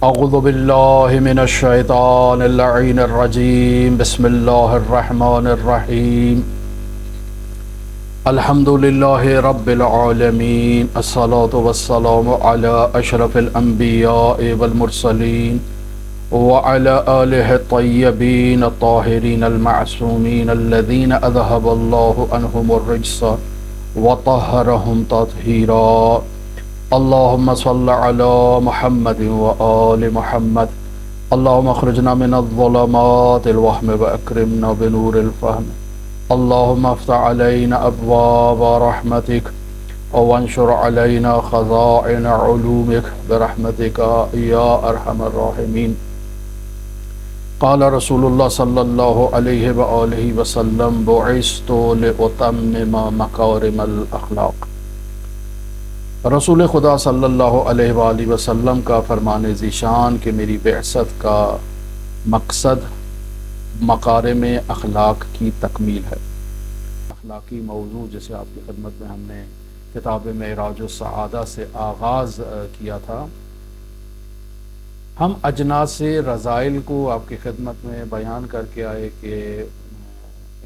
اعوذ باللہ من الشیطان اللعین الرجیم بسم اللہ الرحمن الرحیم الحمد للہ رب العالمین الصلاة والسلام علی اشرف الانبیاء والمرسلین وعلى آلہ الطیبین الطاہرین المعصومین الذین اذہب اللہ عنہم الرجس وطہرہم تطہیرا اللہم صل علی محمد وآل محمد اللہم اخرجنا من الظلمات الوہم واکرمنا بنور الفہم اللہم افتح علینا ابواب رحمتک وانشر علینا خزائن علومک برحمتک یا ارحم الراحمین قال رسول اللہ صلی اللہ علیہ وآلہ وسلم بعثت لأتمم مکارم الاخلاق۔ رسول خدا صلی اللہ علیہ وآلہ وسلم کا فرمان ذیشان کہ میری بعثت کا مقصد مکارم اخلاق کی تکمیل ہے۔ اخلاقی موضوع جسے آپ کی خدمت میں ہم نے کتاب معراج السعادہ سے آغاز کیا تھا، ہم اجناس رذائل کو آپ کی خدمت میں بیان کر کے آئے کہ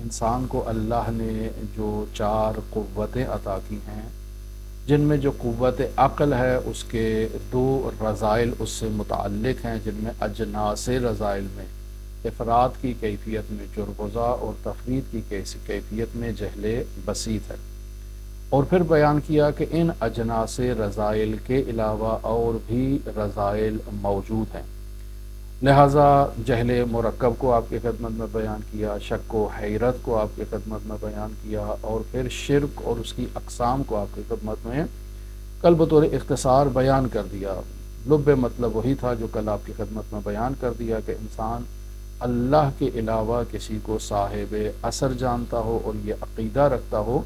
انسان کو اللہ نے جو 4 قوتیں عطا کی ہیں، جن میں جو قوت عقل ہے اس کے 2 رذائل اس سے متعلق ہیں، جن میں اجناس رذائل میں افراد کی کیفیت میں جربزہ اور تفرید کی کیفیت میں جہل بسیط ہے، اور پھر بیان کیا کہ ان اجناس رذائل کے علاوہ اور بھی رذائل موجود ہیں، لہٰذا جہل مرکب کو آپ کی خدمت میں بیان کیا، شک و حیرت کو آپ کی خدمت میں بیان کیا، اور پھر شرک اور اس کی اقسام کو آپ کی خدمت میں کل بطور اختصار بیان کر دیا۔ لب مطلب وہی تھا جو کل آپ کی خدمت میں بیان کر دیا کہ انسان اللہ کے علاوہ کسی کو صاحب اثر جانتا ہو اور یہ عقیدہ رکھتا ہو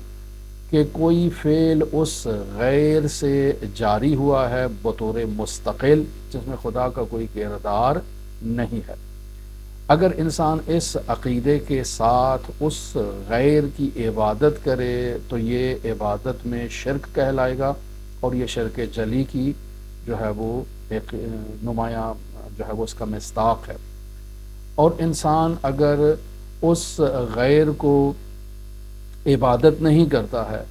کہ کوئی فعل اس غیر سے جاری ہوا ہے بطور مستقل جس میں خدا کا کوئی کردار نہیں ہے۔ اگر انسان اس عقیدے کے ساتھ اس غیر کی عبادت کرے تو یہ عبادت میں شرک کہلائے گا، اور یہ شرک جلی کی جو ہے وہ ایک نمایاں جو ہے وہ اس کا مصداق ہے۔ اور انسان اگر اس غیر کو عبادت نہیں کرتا ہے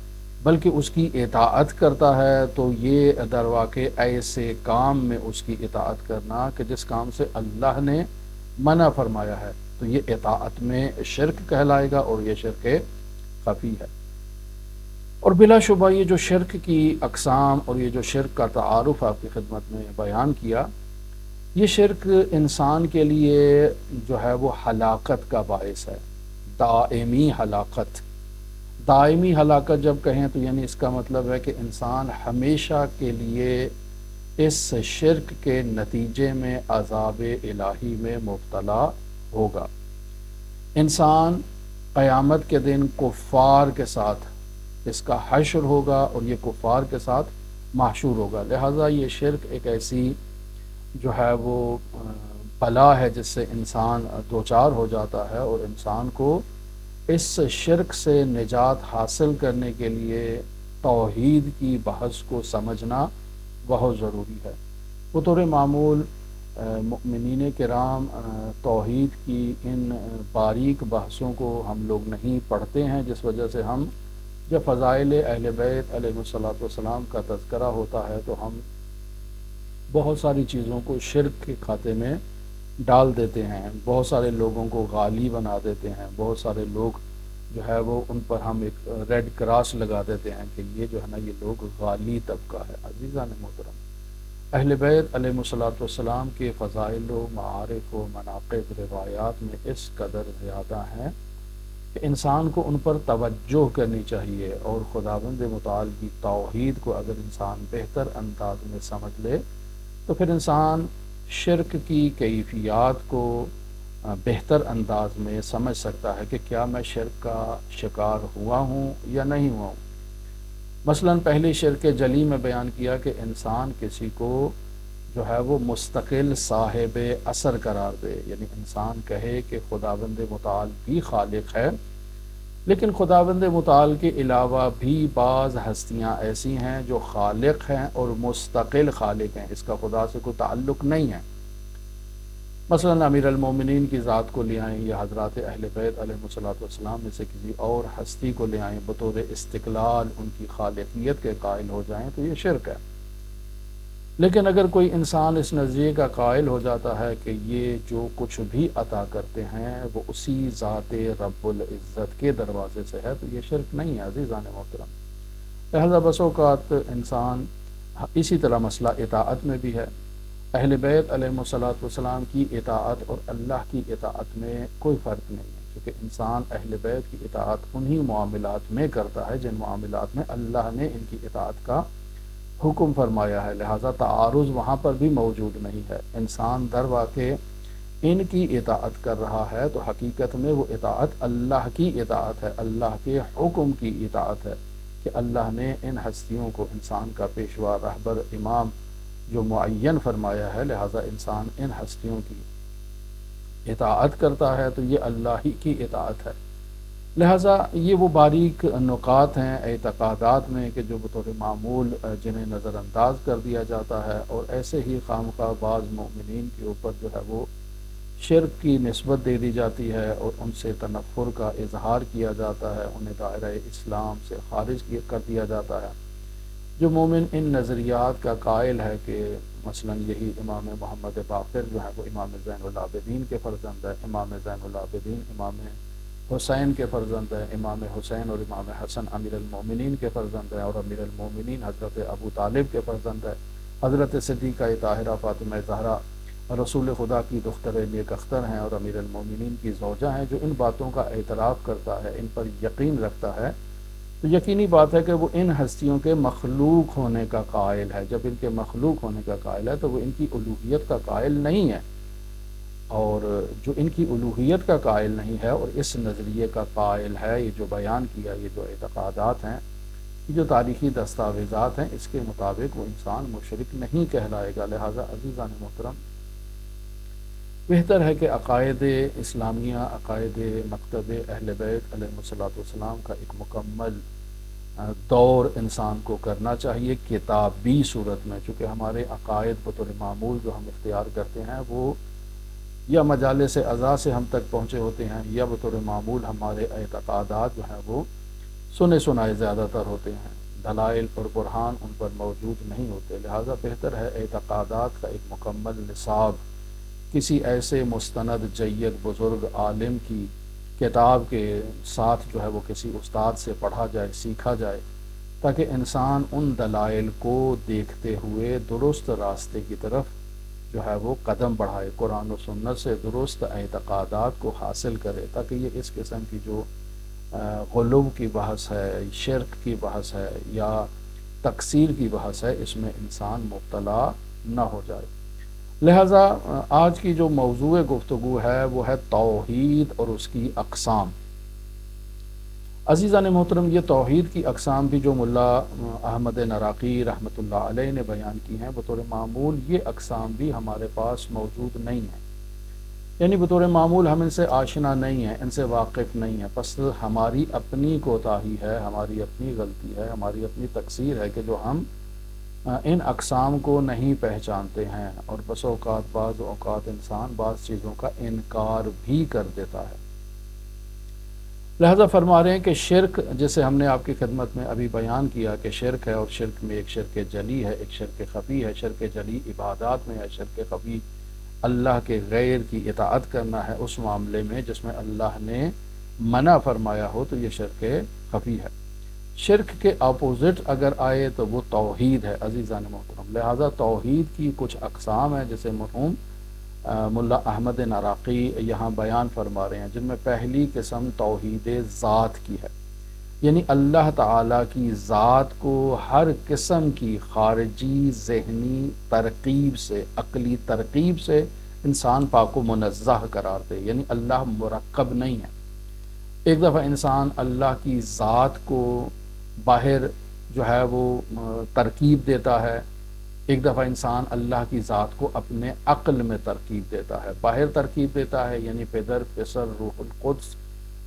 بلکہ اس کی اطاعت کرتا ہے تو یہ در واقع ایسے کام میں اس کی اطاعت کرنا کہ جس کام سے اللہ نے منع فرمایا ہے، تو یہ اطاعت میں شرک کہلائے گا، اور یہ شرک خفی ہے۔ اور بلا شبہ یہ جو شرک کی اقسام اور یہ جو شرک کا تعارف آپ کی خدمت میں بیان کیا، یہ شرک انسان کے لیے جو ہے وہ ہلاکت کا باعث ہے، دائمی ہلاکت۔ دائمی ہلاکت جب کہیں تو یعنی اس کا مطلب ہے کہ انسان ہمیشہ کے لیے اس شرک کے نتیجے میں عذاب الہی میں مبتلا ہوگا۔ انسان قیامت کے دن کفار کے ساتھ اس کا حشر ہوگا اور یہ کفار کے ساتھ محشور ہوگا، لہٰذا یہ شرک ایک ایسی جو ہے وہ بلا ہے جس سے انسان دوچار ہو جاتا ہے، اور انسان کو اس شرک سے نجات حاصل کرنے کے لیے توحید کی بحث کو سمجھنا بہت ضروری ہے۔ بطور معمول مؤمنین کرام توحید کی ان باریک بحثوں کو ہم لوگ نہیں پڑھتے ہیں، جس وجہ سے ہم جب فضائل اہل بیت علیہ الصلوۃ والسلام کا تذکرہ ہوتا ہے تو ہم بہت ساری چیزوں کو شرک کے کھاتے میں ڈال دیتے ہیں، بہت سارے لوگوں کو غالی بنا دیتے ہیں، بہت سارے لوگ جو ہے وہ ان پر ہم ایک ریڈ کراس لگا دیتے ہیں کہ یہ جو ہے نا یہ لوگ غالی طبقہ ہے۔ عزیزان محترم، اہل بیت علیہ الصلوۃ والسلام کے فضائل و معارف و مناقب روایات میں اس قدر زیادہ ہیں کہ انسان کو ان پر توجہ کرنی چاہیے، اور خداوند متعال کی توحید کو اگر انسان بہتر انداز میں سمجھ لے تو پھر انسان شرک کی کیفیات کو بہتر انداز میں سمجھ سکتا ہے کہ کیا میں شرک کا شکار ہوا ہوں یا نہیں ہوا ہوں۔ مثلا پہلی شرک جلی میں بیان کیا کہ انسان کسی کو جو ہے وہ مستقل صاحب اثر قرار دے، یعنی انسان کہے کہ خداوند متعال بھی خالق ہے لیکن خداوند متعال کے علاوہ بھی بعض ہستیاں ایسی ہیں جو خالق ہیں اور مستقل خالق ہیں، اس کا خدا سے کوئی تعلق نہیں ہے۔ مثلا امیر المومنین کی ذات کو لے آئیں یا حضرات اہل بیت علیہ الصلوۃ والسلام میں سے کسی اور ہستی کو لے آئیں بطور استقلال ان کی خالقیت کے قائل ہو جائیں تو یہ شرک ہے۔ لیکن اگر کوئی انسان اس نظریے کا قائل ہو جاتا ہے کہ یہ جو کچھ بھی عطا کرتے ہیں وہ اسی ذات رب العزت کے دروازے سے ہے تو یہ شرک نہیں ہے عزیزان محترم۔ لہذا بس اوقات انسان اسی طرح مسئلہ اطاعت میں بھی ہے۔ اہل بیت علیہ الصلوۃ والسلام کی اطاعت اور اللہ کی اطاعت میں کوئی فرق نہیں ہے، کیونکہ انسان اہل بیت کی اطاعت انہی معاملات میں کرتا ہے جن معاملات میں اللہ نے ان کی اطاعت کا حکم فرمایا ہے، لہٰذا تعارض وہاں پر بھی موجود نہیں ہے۔ انسان در واقع ان کی اطاعت کر رہا ہے تو حقیقت میں وہ اطاعت اللہ کی اطاعت ہے، اللہ کے حکم کی اطاعت ہے کہ اللہ نے ان ہستیوں کو انسان کا پیشوا رہبر امام جو معین فرمایا ہے، لہٰذا انسان ان ہستیوں کی اطاعت کرتا ہے تو یہ اللہ ہی کی اطاعت ہے۔ لہٰذا یہ وہ باریک نکات ہیں اعتقادات میں کہ جو بطور معمول جنہیں نظر انداز کر دیا جاتا ہے، اور ایسے ہی خواہ بعض مومنین کے اوپر جو ہے وہ شرک کی نسبت دے دی جاتی ہے اور ان سے تنفر کا اظہار کیا جاتا ہے، انہیں دائرہ اسلام سے خارج کر دیا جاتا ہے۔ جو مومن ان نظریات کا قائل ہے کہ مثلا یہی امام محمد باقر جو ہے وہ امام زین العابدین کے فرزند ہے، امام زین العابدین امام حسین کے فرزند ہے، امام حسین اور امام حسن امیر المومنین کے فرزند ہیں، اور امیر المومنین حضرت ابو طالب کے فرزند ہے، حضرت صدیقہ طاہرہ فاطمہ زہرا رسول خدا کی دختر نیک اختر ہیں اور امیر المومنین کی زوجہ ہیں۔ جو ان باتوں کا اعتراف کرتا ہے، ان پر یقین رکھتا ہے، تو یقینی بات ہے کہ وہ ان ہستیوں کے مخلوق ہونے کا قائل ہے۔ جب ان کے مخلوق ہونے کا قائل ہے تو وہ ان کی الوہیت کا قائل نہیں ہے، اور جو ان کی الوہیت کا قائل نہیں ہے اور اس نظریے کا قائل ہے، یہ جو بیان کیا، یہ جو اعتقادات ہیں، یہ جو تاریخی دستاویزات ہیں، اس کے مطابق وہ انسان مشرک نہیں کہلائے گا۔ لہٰذا عزیزان محترم، بہتر ہے کہ عقائد اسلامیہ، عقائد مکتب اہل بیت علیہ الصلوۃ والسلام کا ایک مکمل دور انسان کو کرنا چاہیے کتابی صورت میں، چونکہ ہمارے عقائد بطور معمول جو ہم اختیار کرتے ہیں وہ یا مجالس اعضاء سے ہم تک پہنچے ہوتے ہیں، یا بطور معمول ہمارے اعتقادات جو ہیں وہ سنے سنائے زیادہ تر ہوتے ہیں، دلائل اور برہان ان پر موجود نہیں ہوتے۔ لہٰذا بہتر ہے اعتقادات کا ایک مکمل نصاب کسی ایسے مستند جید بزرگ عالم کی کتاب کے ساتھ جو ہے وہ کسی استاد سے پڑھا جائے، سیکھا جائے، تاکہ انسان ان دلائل کو دیکھتے ہوئے درست راستے کی طرف جو ہے وہ قدم بڑھائے، قرآن و سنت سے درست اعتقادات کو حاصل کرے، تاکہ یہ اس قسم کی جو غلو کی بحث ہے، شرک کی بحث ہے یا تکثیر کی بحث ہے، اس میں انسان مبتلا نہ ہو جائے۔ لہٰذا آج کی جو موضوع گفتگو ہے وہ ہے توحید اور اس کی اقسام۔ عزیزان محترم، یہ توحید کی اقسام بھی جو ملا احمد نراقی رحمۃ اللہ علیہ نے بیان کی ہیں، بطور معمول یہ اقسام بھی ہمارے پاس موجود نہیں ہیں، یعنی بطور معمول ہم ان سے آشنا نہیں ہیں، ان سے واقف نہیں ہیں۔ پس ہماری اپنی کوتاہی ہے، ہماری اپنی غلطی ہے، ہماری اپنی تقصیر ہے کہ جو ہم ان اقسام کو نہیں پہچانتے ہیں، اور بعض اوقات انسان بعض چیزوں کا انکار بھی کر دیتا ہے۔ لہذا فرما رہے ہیں کہ شرک، جیسے ہم نے آپ کی خدمت میں ابھی بیان کیا کہ شرک ہے، اور شرک میں ایک شرک جلی ہے، ایک شرک خفی ہے۔ شرک جلی عبادات میں ہے، شرک خفی اللہ کے غیر کی اطاعت کرنا ہے اس معاملے میں جس میں اللہ نے منع فرمایا ہو، تو یہ شرک خفی ہے۔ شرک کے اپوزٹ اگر آئے تو وہ توحید ہے عزیزان محترم۔ لہٰذا توحید کی کچھ اقسام ہیں جسے مرحوم ملا احمد نراقی یہاں بیان فرما رہے ہیں، جن میں پہلی قسم توحید ذات کی ہے، یعنی اللہ تعالیٰ کی ذات کو ہر قسم کی خارجی ذہنی ترکیب سے، عقلی ترکیب سے انسان پاک و منزہ قرار دے، یعنی اللہ مرکب نہیں ہے۔ ایک دفعہ انسان اللہ کی ذات کو باہر جو ہے وہ ترکیب دیتا ہے، ایک دفعہ انسان اللہ کی ذات کو اپنے عقل میں ترکیب دیتا ہے، باہر ترکیب دیتا ہے، یعنی پدر، پسر، روح القدس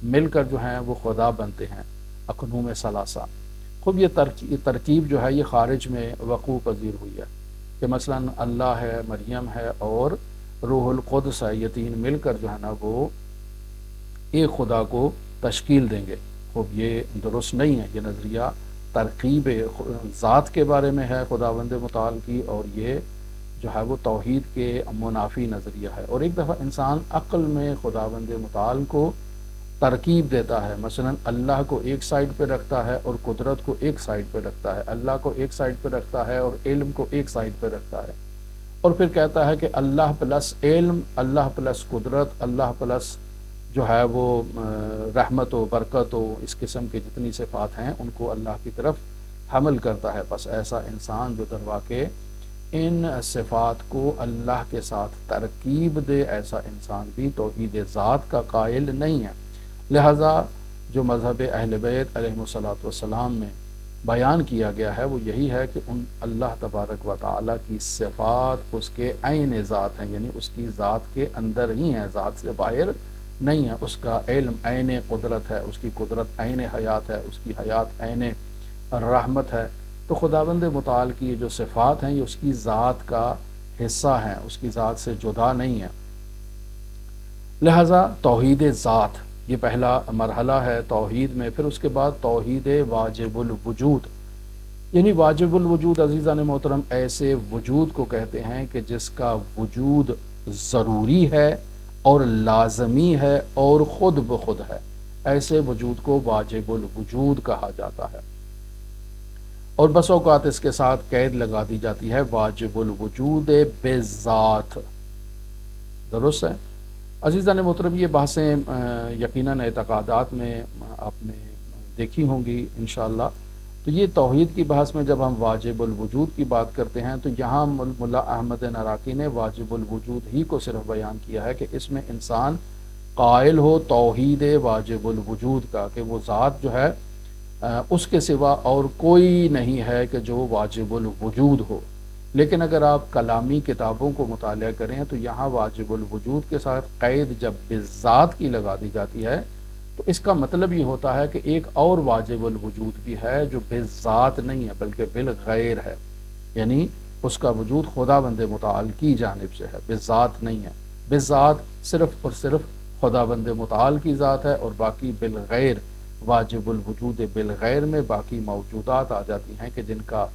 مل کر جو ہیں وہ خدا بنتے ہیں، اقنوم ثلاثہ۔ خود یہ ترکیب جو ہے یہ خارج میں وقوع پذیر ہوئی ہے کہ مثلا اللہ ہے، مریم ہے اور روح القدس ہے، یہ تین مل کر جو ہے نا وہ ایک خدا کو تشکیل دیں گے۔ خب یہ درست نہیں ہے، یہ نظریہ ترکیب ذات کے بارے میں ہے خداوند متعال کی، اور یہ جو ہے وہ توحید کے منافی نظریہ ہے۔ اور ایک دفعہ انسان عقل میں خداوند متعال کو ترکیب دیتا ہے، مثلا اللہ کو ایک سائڈ پہ رکھتا ہے اور قدرت کو ایک سائڈ پہ رکھتا ہے، اللہ کو ایک سائڈ پہ رکھتا ہے اور علم کو ایک سائڈ پہ رکھتا ہے، اور پھر کہتا ہے کہ اللہ پلس علم، اللہ پلس قدرت، اللہ پلس جو ہے وہ رحمت و برکت و اس قسم کے جتنی صفات ہیں ان کو اللہ کی طرف حمل کرتا ہے۔ بس ایسا انسان جو در واقع ان صفات کو اللہ کے ساتھ ترکیب دے، ایسا انسان بھی توحید ذات کا قائل نہیں ہے۔ لہٰذا جو مذہب اہل بیت علیہ الصلوۃ والسلام میں بیان کیا گیا ہے وہ یہی ہے کہ ان اللہ تبارک و تعالیٰ کی صفات اس کے عین ذات ہیں، یعنی اس کی ذات کے اندر ہی ہیں، ذات سے باہر نہیں ہے۔ اس کا علم عین قدرت ہے، اس کی قدرت عین حیات ہے، اس کی حیات عین رحمت ہے۔ تو خداوند متعال کی یہ جو صفات ہیں یہ اس کی ذات کا حصہ ہیں، اس کی ذات سے جدا نہیں ہیں۔ لہٰذا توحید ذات یہ پہلا مرحلہ ہے توحید میں۔ پھر اس کے بعد توحید واجب الوجود، یعنی واجب الوجود عزیزان محترم ایسے وجود کو کہتے ہیں کہ جس کا وجود ضروری ہے اور لازمی ہے اور خود بخود ہے، ایسے وجود کو واجب الوجود کہا جاتا ہے۔ اور بس اوقات اس کے ساتھ قید لگا دی جاتی ہے واجب الوجود بذات، درست ہے عزیزان محترم؟ یہ بحثیں یقیناً اعتقادات میں آپ نے دیکھی ہوں گی انشاءاللہ۔ تو یہ توحید کی بحث میں جب ہم واجب الوجود کی بات کرتے ہیں تو یہاں ملا احمد نراقی نے واجب الوجود ہی کو صرف بیان کیا ہے کہ اس میں انسان قائل ہو توحید واجب الوجود کا، کہ وہ ذات جو ہے اس کے سوا اور کوئی نہیں ہے کہ جو واجب الوجود ہو۔ لیکن اگر آپ کلامی کتابوں کو مطالعہ کریں تو یہاں واجب الوجود کے ساتھ قید جب بذات کی لگا دی جاتی ہے تو اس کا مطلب یہ ہوتا ہے کہ ایک اور واجب الوجود بھی ہے جو بذات نہیں ہے بلکہ بالغیر ہے، یعنی اس کا وجود خداوند متعال کی جانب سے ہے، بذات نہیں ہے۔ بذات صرف اور صرف خداوند متعال کی ذات ہے، اور باقی بالغیر واجب الوجود بالغیر میں باقی موجودات آ جاتی ہیں کہ جن کا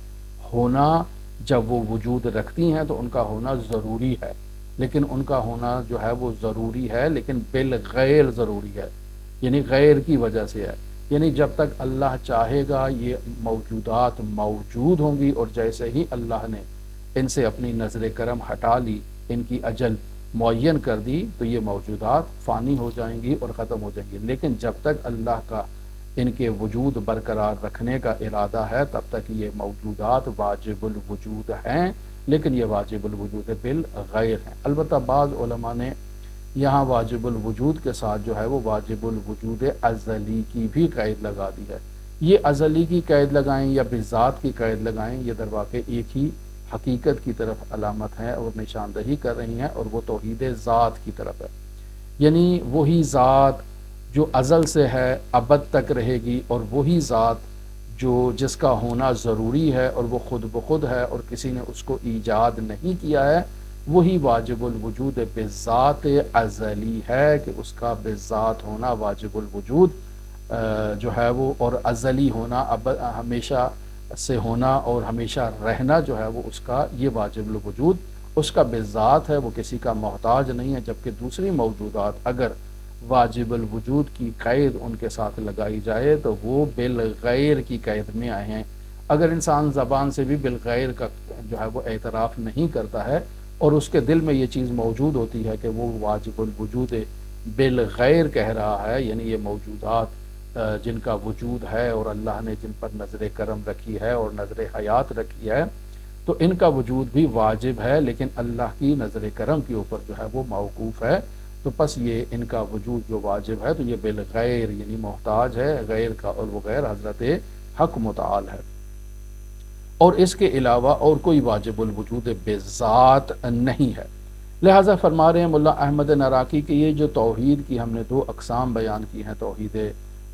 ہونا جب وہ وجود رکھتی ہیں تو ان کا ہونا ضروری ہے، لیکن ان کا ہونا جو ہے وہ ضروری ہے لیکن بالغیر ضروری ہے، یعنی غیر کی وجہ سے ہے۔ یعنی جب تک اللہ چاہے گا یہ موجودات موجود ہوں گی، اور جیسے ہی اللہ نے ان سے اپنی نظر کرم ہٹا لی، ان کی اجل معین کر دی، تو یہ موجودات فانی ہو جائیں گی اور ختم ہو جائیں گی۔ لیکن جب تک اللہ کا ان کے وجود برقرار رکھنے کا ارادہ ہے تب تک یہ موجودات واجب الوجود ہیں، لیکن یہ واجب الوجود بالغیر ہیں۔ البتہ بعض علماء نے یہاں واجب الوجود کے ساتھ جو ہے وہ واجب الوجود ازلی کی بھی قید لگا دی ہے۔ یہ ازلی کی قید لگائیں یا بذات کی قید لگائیں، یہ در واقع ایک ہی حقیقت کی طرف علامت ہیں اور نشاندہی کر رہی ہیں، اور وہ توحید ذات کی طرف ہے، یعنی وہی ذات جو ازل سے ہے ابد تک رہے گی، اور وہی ذات جس کا ہونا ضروری ہے اور وہ خود بخود ہے اور کسی نے اس کو ایجاد نہیں کیا ہے، وہی واجب الوجود بذات ازلی ہے کہ اس کا بذات ہونا واجب الوجود جو ہے وہ، اور ازلی ہونا ہمیشہ سے ہونا اور ہمیشہ رہنا جو ہے وہ اس کا یہ واجب الوجود اس کا بذات ہے، وہ کسی کا محتاج نہیں ہے۔ جبکہ دوسری موجودات اگر واجب الوجود کی قید ان کے ساتھ لگائی جائے تو وہ بالغیر کی قید میں آئے ہیں۔ اگر انسان زبان سے بھی بالغیر کا جو ہے وہ اعتراف نہیں کرتا ہے اور اس کے دل میں یہ چیز موجود ہوتی ہے کہ وہ واجب الوجود بالغیر کہہ رہا ہے، یعنی یہ موجودات جن کا وجود ہے اور اللہ نے جن پر نظر کرم رکھی ہے اور نظر حیات رکھی ہے، تو ان کا وجود بھی واجب ہے، لیکن اللہ کی نظر کرم کے اوپر جو ہے وہ موقوف ہے۔ تو پس یہ ان کا وجود جو واجب ہے تو یہ بالغیر یعنی محتاج ہے غیر کا، اور وہ غیر حضرت حق متعال ہے، اور اس کے علاوہ اور کوئی واجب الوجود بذات نہیں ہے۔ لہٰذا فرما رہے ہیں ملا احمد نراقی کہ یہ جو توحید کی ہم نے دو اقسام بیان کی ہیں، توحید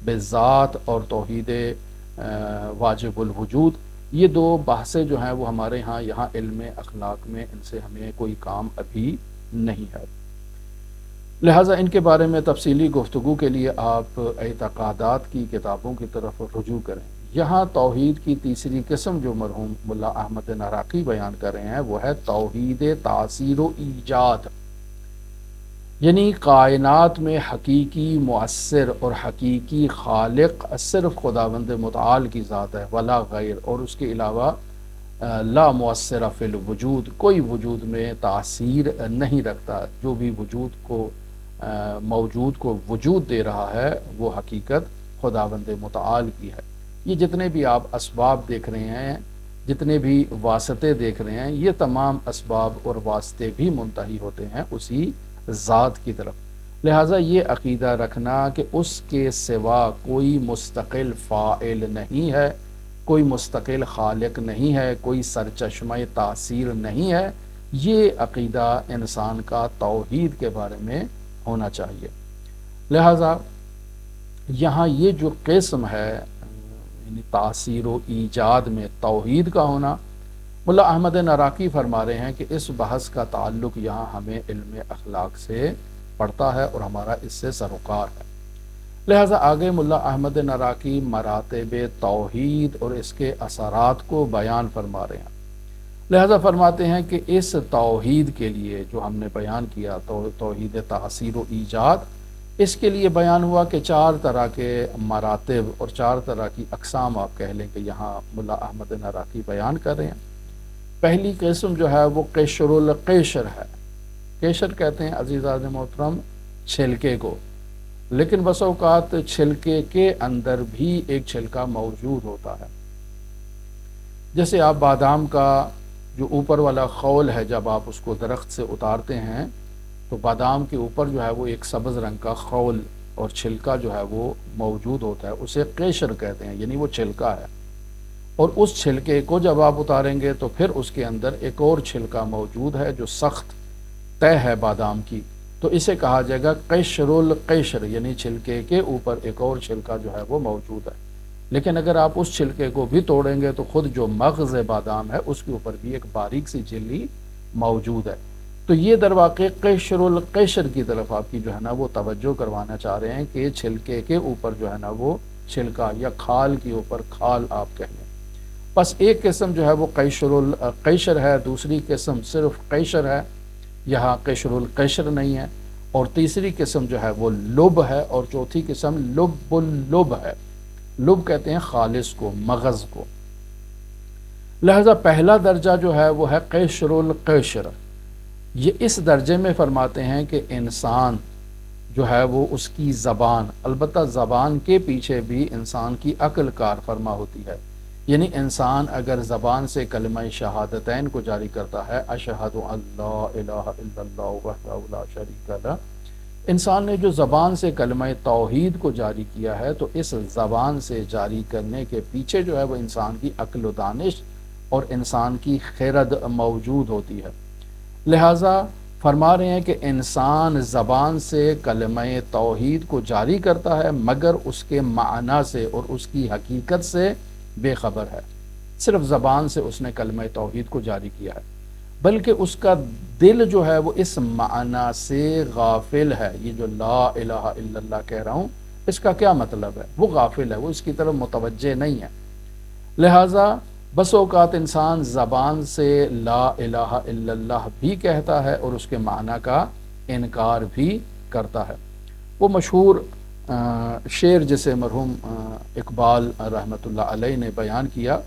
بذات اور توحید واجب الوجود، یہ دو بحثیں جو ہیں وہ ہمارے ہاں یہاں علم اخلاق میں ان سے ہمیں کوئی کام ابھی نہیں ہے، لہٰذا ان کے بارے میں تفصیلی گفتگو کے لیے آپ اعتقادات کی کتابوں کی طرف رجوع کریں۔ یہاں توحید کی تیسری قسم جو مرحوم ملا احمد نراقی بیان کر رہے ہیں وہ ہے توحید تاثیر و ایجاد، یعنی کائنات میں حقیقی مؤثر اور حقیقی خالق صرف خداوند متعال کی ذات ہے، ولا غیر، اور اس کے علاوہ لا مؤثر فی الوجود، کوئی وجود میں تاثیر نہیں رکھتا، جو بھی وجود کو موجود کو وجود دے رہا ہے وہ حقیقت خداوند متعال کی ہے۔ یہ جتنے بھی آپ اسباب دیکھ رہے ہیں، جتنے بھی واسطے دیکھ رہے ہیں، یہ تمام اسباب اور واسطے بھی منتہی ہوتے ہیں اسی ذات کی طرف، لہٰذا یہ عقیدہ رکھنا کہ اس کے سوا کوئی مستقل فاعل نہیں ہے، کوئی مستقل خالق نہیں ہے، کوئی سرچشمہ تاثیر نہیں ہے، یہ عقیدہ انسان کا توحید کے بارے میں ہونا چاہیے۔ لہٰذا یہاں یہ جو قسم ہے یعنی تاثیر و ایجاد میں توحید کا ہونا، ملا احمد نراقی فرما رہے ہیں کہ اس بحث کا تعلق یہاں ہمیں علم اخلاق سے پڑتا ہے اور ہمارا اس سے سروکار ہے، لہٰذا آگے ملا احمد نراقی مراتب توحید اور اس کے اثرات کو بیان فرما رہے ہیں، لہٰذا فرماتے ہیں کہ اس توحید کے لیے جو ہم نے بیان کیا توحید تاثیر و ایجاد، اس کے لیے بیان ہوا کہ چار طرح کے مراتب اور چار طرح کی اقسام آپ کہہ لیں کہ یہاں ملا احمد نراقی بیان کر رہے ہیں۔ پہلی قسم جو ہے وہ قشر القشر ہے، قشر کہتے ہیں عزیزان محترم چھلکے کو، لیکن بس اوقات چھلکے کے اندر بھی ایک چھلکا موجود ہوتا ہے، جیسے آپ بادام کا جو اوپر والا خول ہے جب آپ اس کو درخت سے اتارتے ہیں تو بادام کے اوپر جو ہے وہ ایک سبز رنگ کا خول اور چھلکا جو ہے وہ موجود ہوتا ہے، اسے قشر کہتے ہیں، یعنی وہ چھلکا ہے، اور اس چھلکے کو جب آپ اتاریں گے تو پھر اس کے اندر ایک اور چھلکا موجود ہے جو سخت طے ہے بادام کی، تو اسے کہا جائے گا قشر القشر، یعنی چھلکے کے اوپر ایک اور چھلکا جو ہے وہ موجود ہے، لیکن اگر آپ اس چھلکے کو بھی توڑیں گے تو خود جو مغز بادام ہے اس کے اوپر بھی ایک باریک سی جھلی موجود ہے، تو یہ در واقع قشر القشر کی طرف آپ کی جو ہے نا وہ توجہ کروانا چاہ رہے ہیں کہ چھلکے کے اوپر جو ہے نا وہ چھلکا، یا کھال کے اوپر کھال آپ کہہ لیں۔ بس ایک قسم جو ہے وہ قشر القشر ہے، دوسری قسم صرف قشر ہے، یہاں قشر القشر نہیں ہے، اور تیسری قسم جو ہے وہ لب ہے، اور چوتھی قسم لب اللب ہے، لب کہتے ہیں خالص کو، مغز کو، لہذا پہلا درجہ جو ہے وہ ہے قشر القشر، یہ اس درجے میں فرماتے ہیں کہ انسان جو ہے وہ اس کی زبان، البتہ زبان کے پیچھے بھی انسان کی عقل کار فرما ہوتی ہے، یعنی انسان اگر زبان سے کلمہ شہادتین کو جاری کرتا ہے، اشہد ان لا الہ الا اللہ وحدہ لا شریک لہ، انسان نے جو زبان سے کلمہ توحید کو جاری کیا ہے تو اس زبان سے جاری کرنے کے پیچھے جو ہے وہ انسان کی عقل و دانش اور انسان کی خرد موجود ہوتی ہے، لہٰذا فرما رہے ہیں کہ انسان زبان سے کلمہ توحید کو جاری کرتا ہے مگر اس کے معنی سے اور اس کی حقیقت سے بے خبر ہے، صرف زبان سے اس نے کلمہ توحید کو جاری کیا ہے، بلکہ اس کا دل جو ہے وہ اس معنی سے غافل ہے، یہ جو لا الہ الا اللہ کہہ رہا ہوں اس کا کیا مطلب ہے، وہ غافل ہے، وہ اس کی طرف متوجہ نہیں ہے، لہٰذا بس اوقات انسان زبان سے لا الہ الا اللہ بھی کہتا ہے اور اس کے معنی کا انکار بھی کرتا ہے۔ وہ مشہور شعر جسے مرحوم اقبال رحمۃ اللہ علیہ نے بیان کیا،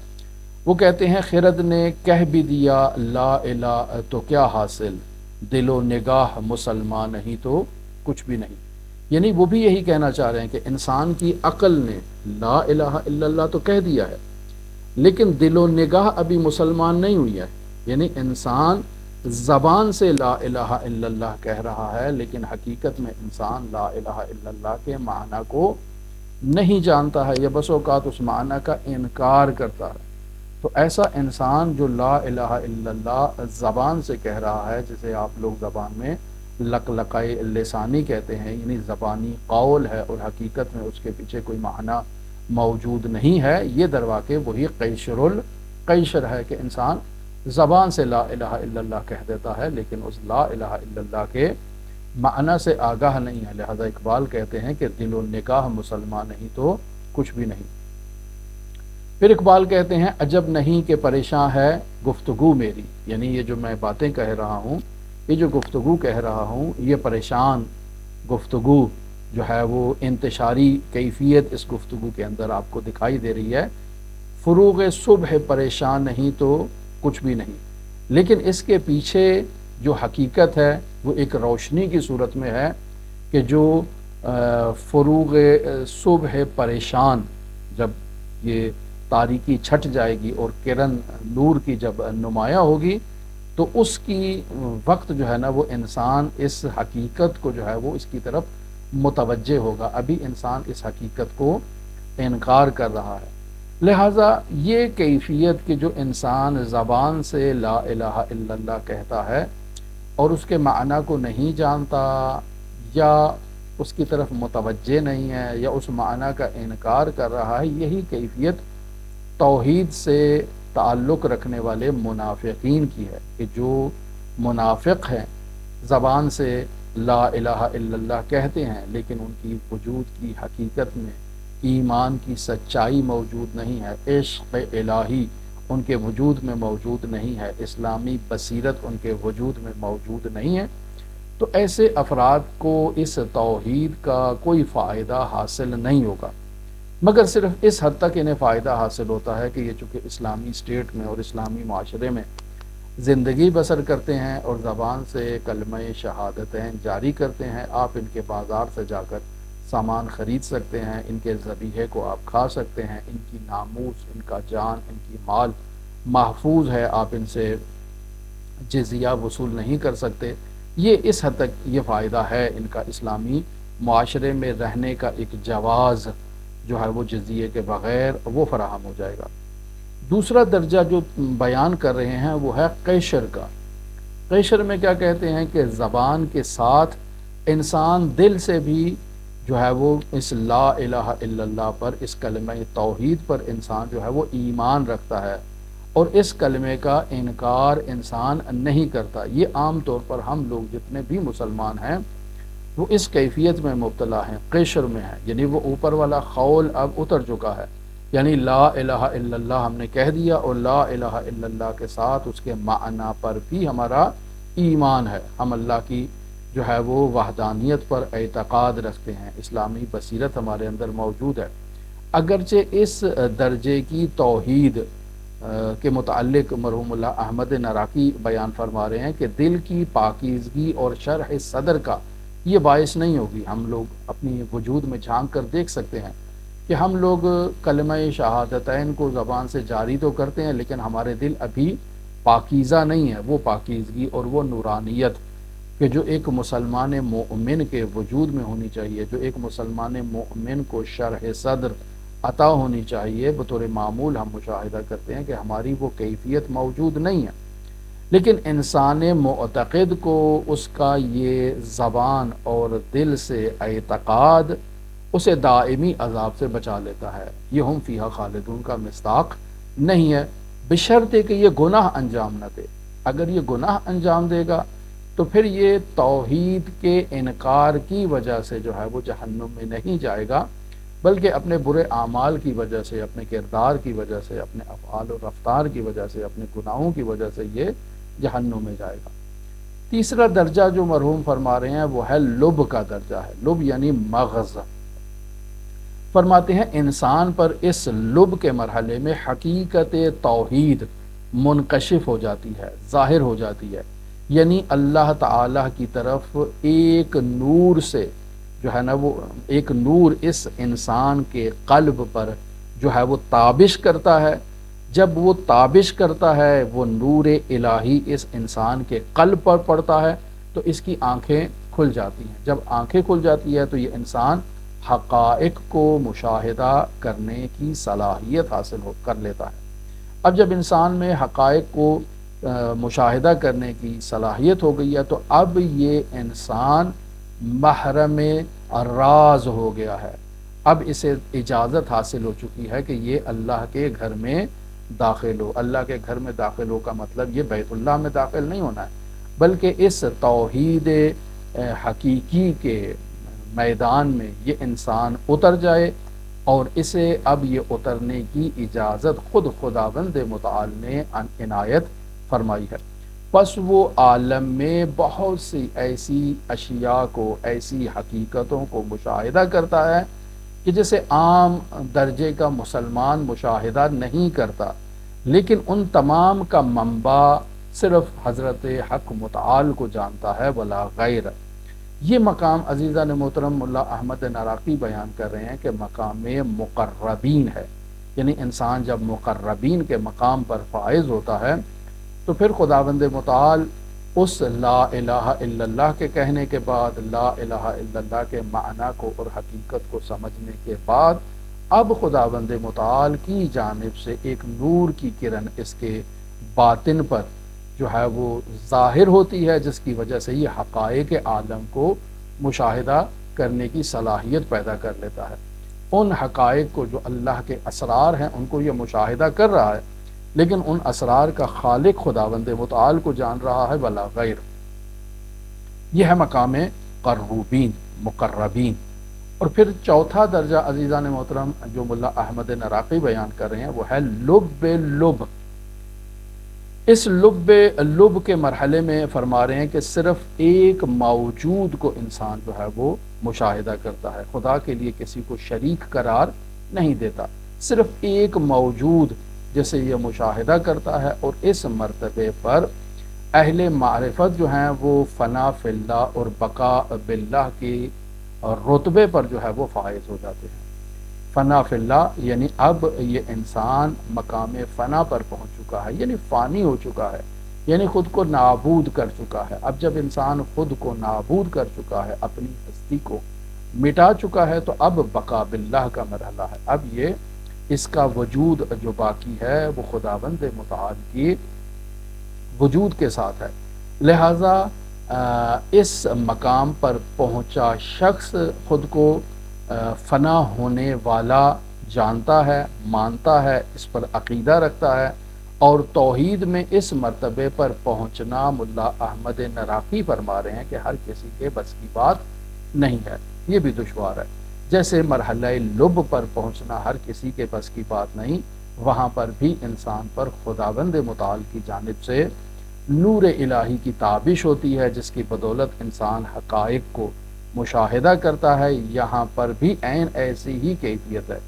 وہ کہتے ہیں خرد نے کہہ بھی دیا لا الہ تو کیا حاصل، دل و نگاہ مسلمان نہیں تو کچھ بھی نہیں، یعنی وہ بھی یہی کہنا چاہ رہے ہیں کہ انسان کی عقل نے لا الہ الا اللہ تو کہہ دیا ہے لیکن دل و نگاہ ابھی مسلمان نہیں ہوئی ہے، یعنی انسان زبان سے لا الہ الا اللہ کہہ رہا ہے لیکن حقیقت میں انسان لا الہ الا اللہ کے معنی کو نہیں جانتا ہے، یا بس اوقات اس معنی کا انکار کرتا ہے، تو ایسا انسان جو لا الہ الا اللہ زبان سے کہہ رہا ہے، جسے آپ لوگ زبان میں لقلقۂ لسانی کہتے ہیں، یعنی زبانی قول ہے اور حقیقت میں اس کے پیچھے کوئی معنی موجود نہیں ہے، یہ درواقع وہی قیشر ہے کہ انسان زبان سے لا الہ الا اللہ کہہ دیتا ہے لیکن اس لا الہ الا اللہ کے معنی سے آگاہ نہیں ہے۔ لہذا اقبال کہتے ہیں کہ دل و نگاہ مسلمان نہیں تو کچھ بھی نہیں۔ پھر اقبال کہتے ہیں عجب نہیں کہ پریشان ہے گفتگو میری، یعنی یہ جو میں باتیں کہہ رہا ہوں، یہ جو گفتگو کہہ رہا ہوں، یہ پریشان گفتگو جو ہے وہ انتشاری کیفیت اس گفتگو کے اندر آپ کو دکھائی دے رہی ہے۔ فروغ صبح پریشان نہیں تو کچھ بھی نہیں، لیکن اس کے پیچھے جو حقیقت ہے وہ ایک روشنی کی صورت میں ہے کہ جو فروغ صبح پریشان، جب یہ تاریکی چھٹ جائے گی اور کرن نور کی جب نمایاں ہوگی تو اس کی وقت جو ہے نا وہ انسان اس حقیقت کو جو ہے وہ اس کی طرف متوجہ ہوگا۔ ابھی انسان اس حقیقت کو انکار کر رہا ہے۔ لہٰذا یہ کیفیت کہ جو انسان زبان سے لا الہ الا اللہ کہتا ہے اور اس کے معنی کو نہیں جانتا یا اس کی طرف متوجہ نہیں ہے یا اس معنی کا انکار کر رہا ہے، یہی کیفیت توحید سے تعلق رکھنے والے منافقین کی ہے کہ جو منافق ہیں زبان سے لا الہ الا اللہ کہتے ہیں لیکن ان کی وجود کی حقیقت میں ایمان کی سچائی موجود نہیں ہے، عشق الہی ان کے وجود میں موجود نہیں ہے، اسلامی بصیرت ان کے وجود میں موجود نہیں ہے۔ تو ایسے افراد کو اس توحید کا کوئی فائدہ حاصل نہیں ہوگا، مگر صرف اس حد تک انہیں فائدہ حاصل ہوتا ہے کہ یہ چونکہ اسلامی اسٹیٹ میں اور اسلامی معاشرے میں زندگی بسر کرتے ہیں اور زبان سے کلمہ شہادتین جاری کرتے ہیں، آپ ان کے بازار سے جا کر سامان خرید سکتے ہیں، ان کے ذبیحے کو آپ کھا سکتے ہیں، ان کی ناموس، ان کا جان، ان کی مال محفوظ ہے، آپ ان سے جزیہ وصول نہیں کر سکتے۔ یہ اس حد تک یہ فائدہ ہے ان کا اسلامی معاشرے میں رہنے کا، ایک جواز جو ہے وہ جزیے کے بغیر وہ فراہم ہو جائے گا۔ دوسرا درجہ جو بیان کر رہے ہیں وہ ہے قیشر کا۔ قیشر میں کیا کہتے ہیں کہ زبان کے ساتھ انسان دل سے بھی جو ہے وہ اس لا الہ الا اللہ پر، اس کلمہ توحید پر انسان جو ہے وہ ایمان رکھتا ہے اور اس کلمے کا انکار انسان نہیں کرتا۔ یہ عام طور پر ہم لوگ جتنے بھی مسلمان ہیں وہ اس کیفیت میں مبتلا ہیں، قیشر میں ہیں، یعنی وہ اوپر والا خول اب اتر چکا ہے، یعنی لا الہ الا اللہ ہم نے کہہ دیا اور لا الہ الا اللہ کے ساتھ اس کے معنی پر بھی ہمارا ایمان ہے، ہم اللہ کی جو ہے وہ وحدانیت پر اعتقاد رکھتے ہیں، اسلامی بصیرت ہمارے اندر موجود ہے۔ اگرچہ اس درجے کی توحید کے متعلق مرحوم اللہ احمد نراقی بیان فرما رہے ہیں کہ دل کی پاکیزگی اور شرح صدر کا یہ باعث نہیں ہوگی۔ ہم لوگ اپنی وجود میں جھانک کر دیکھ سکتے ہیں کہ ہم لوگ کلمہ شہادتین کو زبان سے جاری تو کرتے ہیں لیکن ہمارے دل ابھی پاکیزہ نہیں ہے، وہ پاکیزگی اور وہ نورانیت کہ جو ایک مسلمان مومن کے وجود میں ہونی چاہیے، جو ایک مسلمان مومن کو شرح صدر عطا ہونی چاہیے، بطور معمول ہم مشاہدہ کرتے ہیں کہ ہماری وہ کیفیت موجود نہیں ہے۔ لیکن انسان معتقد کو اس کا یہ زبان اور دل سے اعتقاد اسے دائمی عذاب سے بچا لیتا ہے۔ یہ ہم فیہا خالدون کا مصداق نہیں ہے، بشرط کہ یہ گناہ انجام نہ دے۔ اگر یہ گناہ انجام دے گا تو پھر یہ توحید کے انکار کی وجہ سے جو ہے وہ جہنم میں نہیں جائے گا، بلکہ اپنے برے اعمال کی وجہ سے، اپنے کردار کی وجہ سے، اپنے افعال و رفتار کی وجہ سے، اپنے گناہوں کی وجہ سے یہ جہنم میں جائے گا۔ تیسرا درجہ جو مرحوم فرما رہے ہیں وہ ہے لب کا درجہ ہے، لب یعنی مغز۔ فرماتے ہیں انسان پر اس لب کے مرحلے میں حقیقت توحید منکشف ہو جاتی ہے، ظاہر ہو جاتی ہے، یعنی اللہ تعالی کی طرف ایک نور سے جو ہے نا وہ ایک نور اس انسان کے قلب پر جو ہے وہ تابش کرتا ہے۔ جب وہ تابش کرتا ہے وہ نور الہی اس انسان کے قلب پر پڑتا ہے تو اس کی آنکھیں کھل جاتی ہیں۔ جب آنکھیں کھل جاتی ہے تو یہ انسان حقائق کو مشاہدہ کرنے کی صلاحیت حاصل کر لیتا ہے۔ اب جب انسان میں حقائق کو مشاہدہ کرنے کی صلاحیت ہو گئی ہے تو اب یہ انسان محرم راز ہو گیا ہے، اب اسے اجازت حاصل ہو چکی ہے کہ یہ اللہ کے گھر میں داخل ہو۔ اللہ کے گھر میں داخل ہو کا مطلب یہ بیت اللہ میں داخل نہیں ہونا ہے، بلکہ اس توحید حقیقی کے میدان میں یہ انسان اتر جائے، اور اسے اب یہ اترنے کی اجازت خود خداوند متعال نے عنایت فرمائی ہے۔ پس وہ عالم میں بہت سی ایسی اشیاء کو، ایسی حقیقتوں کو مشاہدہ کرتا ہے کہ جسے عام درجے کا مسلمان مشاہدہ نہیں کرتا، لیکن ان تمام کا منبع صرف حضرت حق متعال کو جانتا ہے ولا غیر۔ یہ مقام عزیزان محترم ملا احمد نراقی بیان کر رہے ہیں کہ مقام مقربین ہے، یعنی انسان جب مقربین کے مقام پر فائز ہوتا ہے تو پھر خداوند متعال اس لا الہ الا اللہ کے کہنے کے بعد، لا الہ الا اللہ کے معنی کو اور حقیقت کو سمجھنے کے بعد، اب خداوند متعال کی جانب سے ایک نور کی کرن اس کے باطن پر جو ہے وہ ظاہر ہوتی ہے، جس کی وجہ سے یہ حقائق عالم کو مشاہدہ کرنے کی صلاحیت پیدا کر لیتا ہے۔ ان حقائق کو جو اللہ کے اسرار ہیں ان کو یہ مشاہدہ کر رہا ہے، لیکن ان اسرار کا خالق خداوند متعال کو جان رہا ہے ولا غیر۔ یہ ہے مقام قربین، مقربین۔ اور پھر چوتھا درجہ عزیزان محترم جو ملا احمد نراقی بیان کر رہے ہیں وہ ہے لب لب۔ اس لب کے مرحلے میں فرما رہے ہیں کہ صرف ایک موجود کو انسان جو ہے وہ مشاہدہ کرتا ہے، خدا کے لیے کسی کو شریک قرار نہیں دیتا، صرف ایک موجود جسے یہ مشاہدہ کرتا ہے، اور اس مرتبے پر اہل معرفت جو ہیں وہ فنا فی اللہ اور بقا باللہ کی رتبے پر جو ہے وہ فائز ہو جاتے ہیں۔ فنا فی اللہ یعنی اب یہ انسان مقام فنا پر پہنچ چکا ہے، یعنی فانی ہو چکا ہے، یعنی خود کو نابود کر چکا ہے۔ اب جب انسان خود کو نابود کر چکا ہے، اپنی ہستی کو مٹا چکا ہے، تو اب بقا باللہ کا مرحلہ ہے۔ اب یہ اس کا وجود جو باقی ہے وہ خداوند متعال کی وجود کے ساتھ ہے، لہٰذا اس مقام پر پہنچا شخص خود کو فنا ہونے والا جانتا ہے، مانتا ہے، اس پر عقیدہ رکھتا ہے، اور توحید میں اس مرتبے پر پہنچنا ملا احمد نراقی فرما رہے ہیں کہ ہر کسی کے بس کی بات نہیں ہے، یہ بھی دشوار ہے۔ جیسے مرحلہ لب پر پہنچنا ہر کسی کے بس کی بات نہیں، وہاں پر بھی انسان پر خداوند متعال کی جانب سے نور الہی کی تابش ہوتی ہے، جس کی بدولت انسان حقائق کو مشاہدہ کرتا ہے۔ یہاں پر بھی عین ایسی ہی کیفیت ہے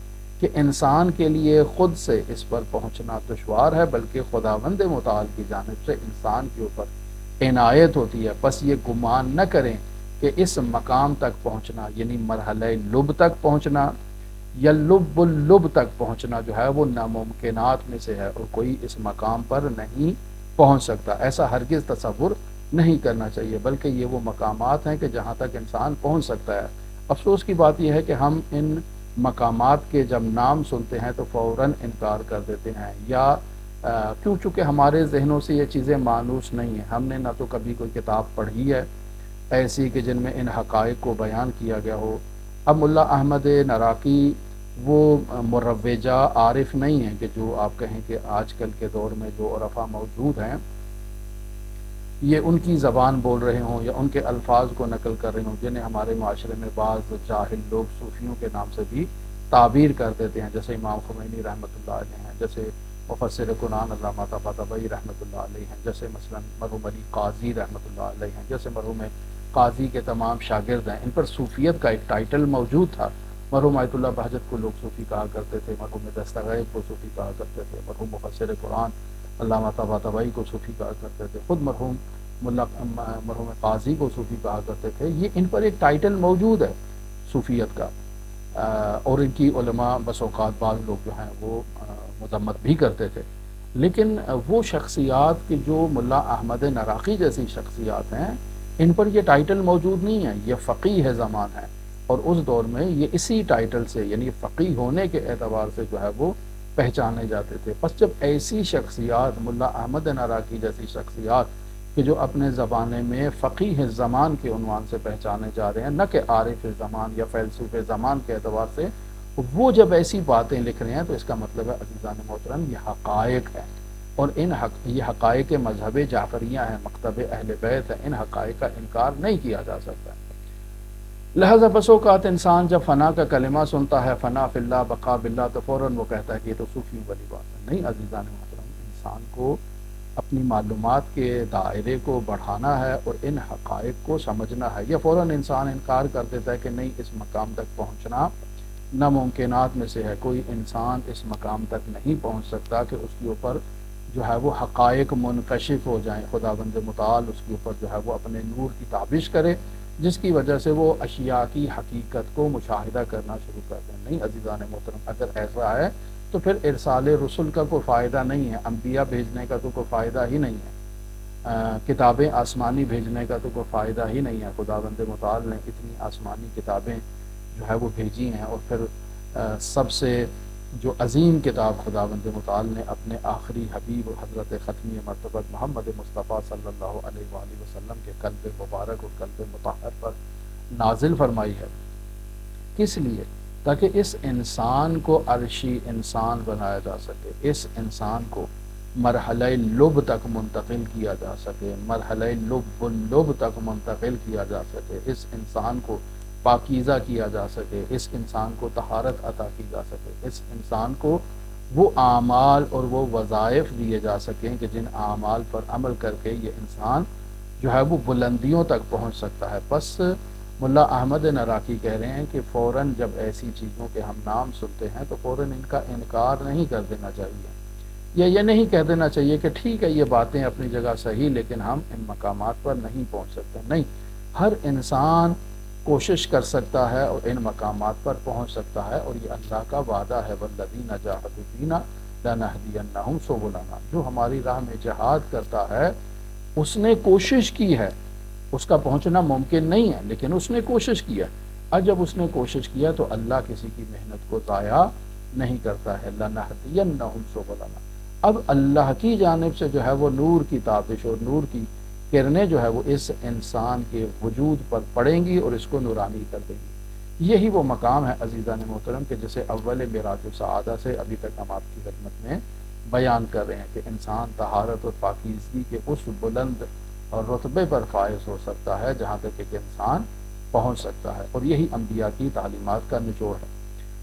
کہ انسان کے لیے خود سے اس پر پہنچنا دشوار ہے، بلکہ خداوند متعال کی جانب سے انسان کے اوپر عنایت ہوتی ہے۔ بس یہ گمان نہ کریں کہ اس مقام تک پہنچنا یعنی مرحلہ لب تک پہنچنا یا لب اللب تک پہنچنا جو ہے وہ ناممکنات میں سے ہے، اور کوئی اس مقام پر نہیں پہنچ سکتا، ایسا ہرگز تصور نہیں کرنا چاہیے، بلکہ یہ وہ مقامات ہیں کہ جہاں تک انسان پہنچ سکتا ہے۔ افسوس کی بات یہ ہے کہ ہم ان مقامات کے جب نام سنتے ہیں تو فوراً انکار کر دیتے ہیں، یا کیوں چونکہ ہمارے ذہنوں سے یہ چیزیں مانوس نہیں ہیں، ہم نے نہ تو کبھی کوئی کتاب پڑھی ہے ایسی کہ جن میں ان حقائق کو بیان کیا گیا ہو۔ اب ملا احمد نراقی وہ مروجہ عارف نہیں ہیں کہ جو آپ کہیں کہ آج کل کے دور میں جو عرفا موجود ہیں یہ ان کی زبان بول رہے ہوں یا ان کے الفاظ کو نقل کر رہے ہوں، جنہیں ہمارے معاشرے میں بعض جاہل لوگ صوفیوں کے نام سے بھی تعبیر کر دیتے ہیں، جیسے امام خمینی رحمۃ اللہ علیہ ہیں، جیسے مفسر قرآن علامہ طباطبائی رحمۃ اللہ علیہ ہیں، جیسے مثلا مرحوم علی قاضی رحمۃ اللہ علیہ ہیں، جیسے مرحوم قاضی کے تمام شاگرد ہیں۔ ان پر صوفیت کا ایک ٹائٹل موجود تھا۔ مرحوم آیت اللہ بہجت کو لوگ صوفی کہا کرتے تھے، مرحوم دستغیب کو صوفی کہا کرتے تھے، مرحوم مفسر قرآن علامہ طباطبائی کو صوفی کہا کرتے تھے، خود مرحوم قاضی کو صوفی کہا کرتے تھے۔ یہ ان پر ایک ٹائٹل موجود ہے صوفیت کا، اور ان کی علماء بس اوقات بعض لوگ جو ہیں وہ مذمت بھی کرتے تھے، لیکن وہ شخصیات کہ جو ملا احمد نراقی جیسی شخصیات ہیں ان پر یہ ٹائٹل موجود نہیں ہے، یہ فقیہ زمان ہے، اور اس دور میں یہ اسی ٹائٹل سے یعنی فقیہ ہونے کے اعتبار سے جو ہے وہ پہچانے جاتے تھے۔ بس جب ایسی شخصیات ملا احمد ناراقی جیسی شخصیات کہ جو اپنے زمانے میں فقیہ زمان کے عنوان سے پہچانے جا رہے ہیں، نہ کہ عارف زمان یا فیلسوف زمان کے اعتبار سے، وہ جب ایسی باتیں لکھ رہے ہیں تو اس کا مطلب ہے عزیزان محترم یہ حقائق ہیں، اور یہ حقائق مذہب جعفریہ ہیں، مکتب اہل بیت ہے، ان حقائق کا انکار نہیں کیا جا سکتا۔ لہذا بس اوقات انسان جب فنا کا کلمہ سنتا ہے، فنا فی اللہ بقا باللہ، تو فوراً وہ کہتا ہے کہ یہ تو صوفیوں والی بات ہے۔ نہیں عزیزان محترم، انسان کو اپنی معلومات کے دائرے کو بڑھانا ہے اور ان حقائق کو سمجھنا ہے۔ یا فوراً انسان انکار کر دیتا ہے کہ نہیں، اس مقام تک پہنچنا ناممکنات میں سے ہے، کوئی انسان اس مقام تک نہیں پہنچ سکتا کہ اس کے اوپر جو ہے وہ حقائق منکشف ہو جائیں، خداوند متعال اس کے اوپر جو ہے وہ اپنے نور کی تابش کرے، جس کی وجہ سے وہ اشیاء کی حقیقت کو مشاہدہ کرنا شروع کر دیں۔ نہیں عزیزان محترم، اگر ایسا ہے تو پھر ارسال رسل کا کوئی فائدہ نہیں ہے، انبیاء بھیجنے کا تو کوئی فائدہ ہی نہیں ہے، کتابیں آسمانی بھیجنے کا تو کوئی فائدہ ہی نہیں ہے۔ خداوند متعال نے اتنی آسمانی کتابیں جو ہے وہ بھیجی ہیں، اور پھر سب سے جو عظیم کتاب خداوند متعال نے اپنے آخری حبیب حضرت ختمی مرتبت محمد مصطفیٰ صلی اللہ علیہ وآلہ وسلم کے قلب مبارک اور قلب مطہر پر نازل فرمائی ہے۔ کس لیے؟ تاکہ اس انسان کو عرشی انسان بنایا جا سکے، اس انسان کو مرحلہ لب تک منتقل کیا جا سکے، مرحلہ لب تک منتقل کیا جا سکے، اس انسان کو پاکیزہ کیا جا سکے، اس انسان کو طہارت عطا کی جا سکے، اس انسان کو وہ اعمال اور وہ وظائف دیے جا سکیں کہ جن اعمال پر عمل کر کے یہ انسان جو ہے وہ بلندیوں تک پہنچ سکتا ہے۔ بس ملا احمد ناراقی کہہ رہے ہیں کہ فوراً جب ایسی چیزوں کے ہم نام سنتے ہیں تو فوراً ان کا انکار نہیں کر دینا چاہیے، یا یہ نہیں کہہ دینا چاہیے کہ ٹھیک ہے یہ باتیں اپنی جگہ صحیح لیکن ہم ان مقامات پر نہیں پہنچ سکتے۔ نہیں، ہر انسان کوشش کر سکتا ہے اور ان مقامات پر پہنچ سکتا ہے، اور یہ اللہ کا وعدہ ہے، والذین جاہدوا فینا لنہدینہم سبلنا، جو ہماری راہ میں جہاد کرتا ہے اس نے کوشش کی ہے، اس کا پہنچنا ممکن نہیں ہے لیکن اس نے کوشش کیا، اور جب اس نے کوشش کیا تو اللہ کسی کی محنت کو ضائع نہیں کرتا ہے۔ لنہدینہم سبلنا، اب اللہ کی جانب سے جو ہے وہ نور کی تابش اور نور کی کرنیں جو ہے وہ اس انسان کے وجود پر پڑیں گی اور اس کو نورانی کر دیں گی۔ یہی وہ مقام ہے عزیزان محترم کہ جسے اول معراج السعادہ سے ابھی تک ہم آپ کی خدمت میں بیان کر رہے ہیں کہ انسان طہارت اور پاکیزگی کے اس بلند اور رتبے پر فائز ہو سکتا ہے جہاں تک ایک انسان پہنچ سکتا ہے، اور یہی انبیاء کی تعلیمات کا نچوڑ ہے۔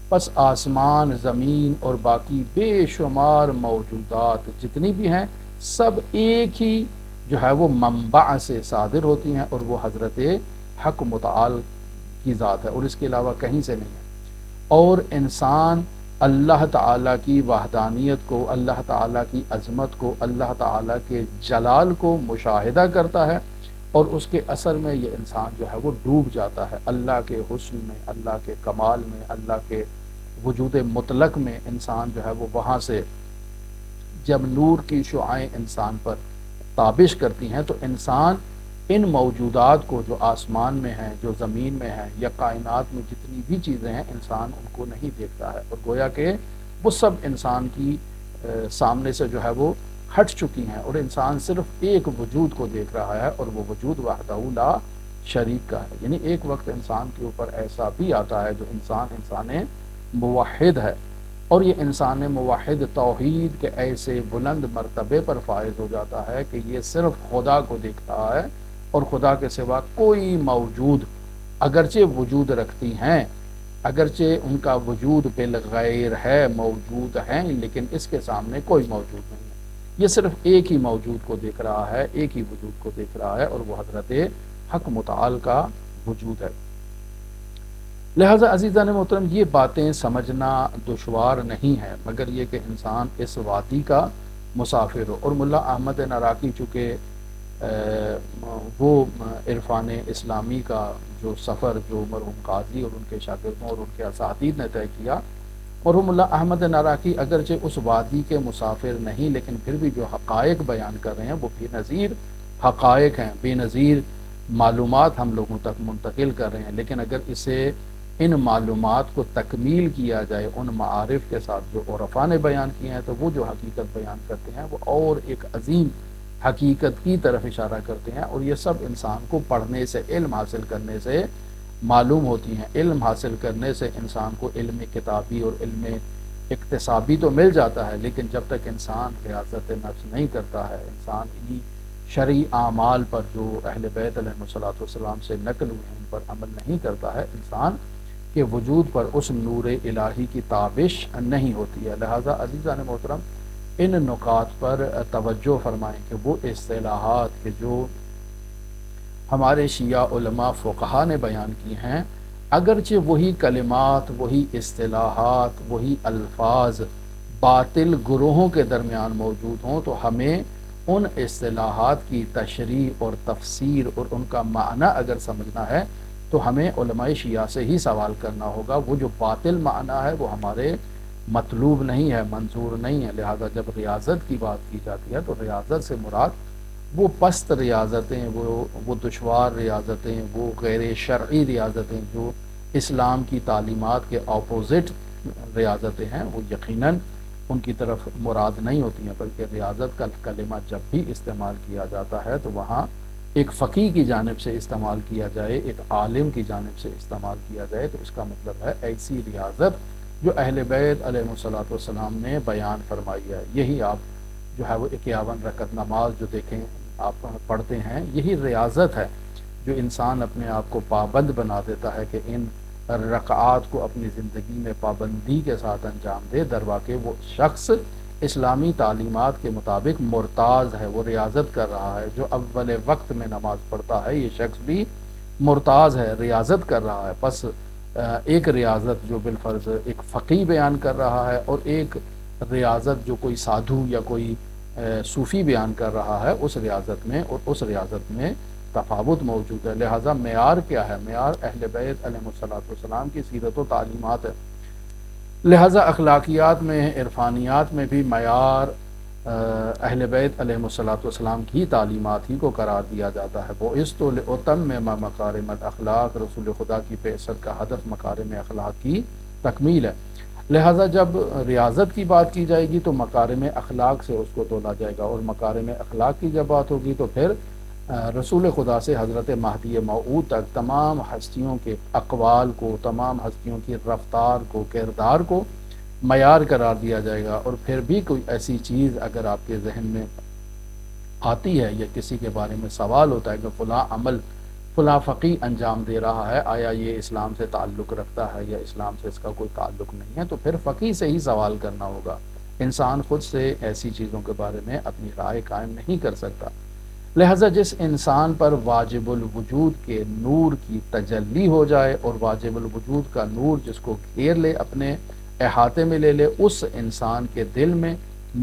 پس آسمان، زمین اور باقی بے شمار موجودات جتنی بھی ہیں سب ایک ہی جو ہے وہ منبع سے صادر ہوتی ہیں، اور وہ حضرت حق متعال کی ذات ہے اور اس کے علاوہ کہیں سے نہیں ہے۔ اور انسان اللہ تعالیٰ کی وحدانیت کو، اللہ تعالیٰ کی عظمت کو، اللہ تعالیٰ کے جلال کو مشاہدہ کرتا ہے، اور اس کے اثر میں یہ انسان جو ہے وہ ڈوب جاتا ہے اللہ کے حسن میں، اللہ کے کمال میں، اللہ کے وجود مطلق میں۔ انسان جو ہے وہ وہاں سے جب نور کی شعائیں انسان پر تابش کرتی ہیں تو انسان ان موجودات کو جو آسمان میں ہیں، جو زمین میں ہیں، یا کائنات میں جتنی بھی چیزیں ہیں، انسان ان کو نہیں دیکھتا ہے، اور گویا کہ وہ سب انسان کی سامنے سے جو ہے وہ ہٹ چکی ہیں، اور انسان صرف ایک وجود کو دیکھ رہا ہے، اور وہ وجود وحدہ لا شریک کا ہے۔ یعنی ایک وقت انسان کے اوپر ایسا بھی آتا ہے جو انسان موحد ہے، اور یہ انسان موحد توحید کے ایسے بلند مرتبے پر فائز ہو جاتا ہے کہ یہ صرف خدا کو دیکھ رہا ہے، اور خدا کے سوا کوئی موجود اگرچہ وجود رکھتی ہیں، اگرچہ ان کا وجود بالغیر ہے، موجود ہیں، لیکن اس کے سامنے کوئی موجود نہیں ہے، یہ صرف ایک ہی موجود کو دیکھ رہا ہے، ایک ہی وجود کو دیکھ رہا ہے، اور وہ حضرت حق متعال کا وجود ہے۔ لہٰذا عزیزان محترم یہ باتیں سمجھنا دشوار نہیں ہے، مگر یہ کہ انسان اس وادی کا مسافر ہو۔ اور ملا احمد ناراقی چونکہ وہ عرفان اسلامی کا جو سفر جو مرحوم قاضی اور ان کے شاگردوں اور ان کے اساتید نے طے کیا، مرحوم ملا احمد ناراقی اگرچہ اس وادی کے مسافر نہیں لیکن پھر بھی جو حقائق بیان کر رہے ہیں وہ بے نظیر حقائق ہیں، بے نظیر معلومات ہم لوگوں تک منتقل کر رہے ہیں، لیکن اگر اسے ان معلومات کو تکمیل کیا جائے ان معارف کے ساتھ جو عرفا نے بیان کیے ہیں، تو وہ جو حقیقت بیان کرتے ہیں وہ اور ایک عظیم حقیقت کی طرف اشارہ کرتے ہیں، اور یہ سب انسان کو پڑھنے سے، علم حاصل کرنے سے معلوم ہوتی ہیں۔ علم حاصل کرنے سے انسان کو علم کتابی اور علم اکتسابی تو مل جاتا ہے، لیکن جب تک انسان ریاضت نفس نہیں کرتا ہے، انسان انہی شرعی اعمال پر جو اہل بیت علیہ الصلوۃ والسلام سے نقل ہوئے ہیں ان پر عمل نہیں کرتا ہے، انسان کے وجود پر اس نور الہی کی تابش نہیں ہوتی ہے۔ لہٰذا عزیزان محترم، ان نکات پر توجہ فرمائیں کہ وہ اصطلاحات کے جو ہمارے شیعہ علماء فقہا نے بیان کی ہیں، اگرچہ وہی کلمات، وہی اصطلاحات، وہی الفاظ باطل گروہوں کے درمیان موجود ہوں، تو ہمیں ان اصطلاحات کی تشریح اور تفسیر اور ان کا معنی اگر سمجھنا ہے تو ہمیں علماء شیعہ سے ہی سوال کرنا ہوگا۔ وہ جو باطل معنی ہے وہ ہمارے مطلوب نہیں ہے، منظور نہیں ہے۔ لہذا جب ریاضت کی بات کی جاتی ہے تو ریاضت سے مراد وہ پست ریاضتیں، وہ دشوار ریاضتیں، وہ غیر شرعی ریاضتیں جو اسلام کی تعلیمات کے اپوزٹ ریاضتیں ہیں، وہ یقیناً ان کی طرف مراد نہیں ہوتی ہیں، بلکہ ریاضت کا کلمہ جب بھی استعمال کیا جاتا ہے تو وہاں ایک فقیہ کی جانب سے استعمال کیا جائے، ایک عالم کی جانب سے استعمال کیا جائے، تو اس کا مطلب ہے ایسی ریاضت جو اہل بیت علیہ الصلوۃ والسلام نے بیان فرمائی ہے۔ یہی آپ جو ہے وہ 51 رکعت نماز جو دیکھیں آپ پڑھتے ہیں، یہی ریاضت ہے جو انسان اپنے آپ کو پابند بنا دیتا ہے کہ ان رکعات کو اپنی زندگی میں پابندی کے ساتھ انجام دے۔ در واقع وہ شخص اسلامی تعلیمات کے مطابق مرتاز ہے، وہ ریاضت کر رہا ہے۔ جو اول وقت میں نماز پڑھتا ہے یہ شخص بھی مرتاز ہے، ریاضت کر رہا ہے۔ پس ایک ریاضت جو بالفرض ایک فقیہ بیان کر رہا ہے، اور ایک ریاضت جو کوئی سادھو یا کوئی صوفی بیان کر رہا ہے، اس ریاضت میں اور اس ریاضت میں تفاوت موجود ہے۔ لہٰذا معیار کیا ہے؟ معیار اہل بیت علیہ الصلوۃ والسلام کی سیرت و تعلیمات ہے۔ لہٰذا اخلاقیات میں، عرفانیات میں بھی معیار اہل بیت علیہ الصلوۃ والسلام کی تعلیمات ہی کو قرار دیا جاتا ہے۔ بعثت لأتمم مکارم الاخلاق، رسول خدا کی بعثت کا ہدف مکارم اخلاق کی تکمیل ہے۔ لہٰذا جب ریاضت کی بات کی جائے گی تو مکارم اخلاق سے اس کو تولا جائے گا، اور مکارم اخلاق کی جب بات ہوگی تو پھر رسول خدا سے حضرت مہدی موعود تک تمام ہستیوں کے اقوال کو، تمام ہستیوں کی رفتار کو، کردار کو معیار قرار دیا جائے گا۔ اور پھر بھی کوئی ایسی چیز اگر آپ کے ذہن میں آتی ہے یا کسی کے بارے میں سوال ہوتا ہے کہ فلاں عمل فلاں فقیہ انجام دے رہا ہے، آیا یہ اسلام سے تعلق رکھتا ہے یا اسلام سے اس کا کوئی تعلق نہیں ہے، تو پھر فقیہ سے ہی سوال کرنا ہوگا۔ انسان خود سے ایسی چیزوں کے بارے میں اپنی رائے قائم نہیں کر سکتا۔ لہٰذا جس انسان پر واجب الوجود کے نور کی تجلی ہو جائے، اور واجب الوجود کا نور جس کو گھیر لے، اپنے احاطے میں لے لے، اس انسان کے دل میں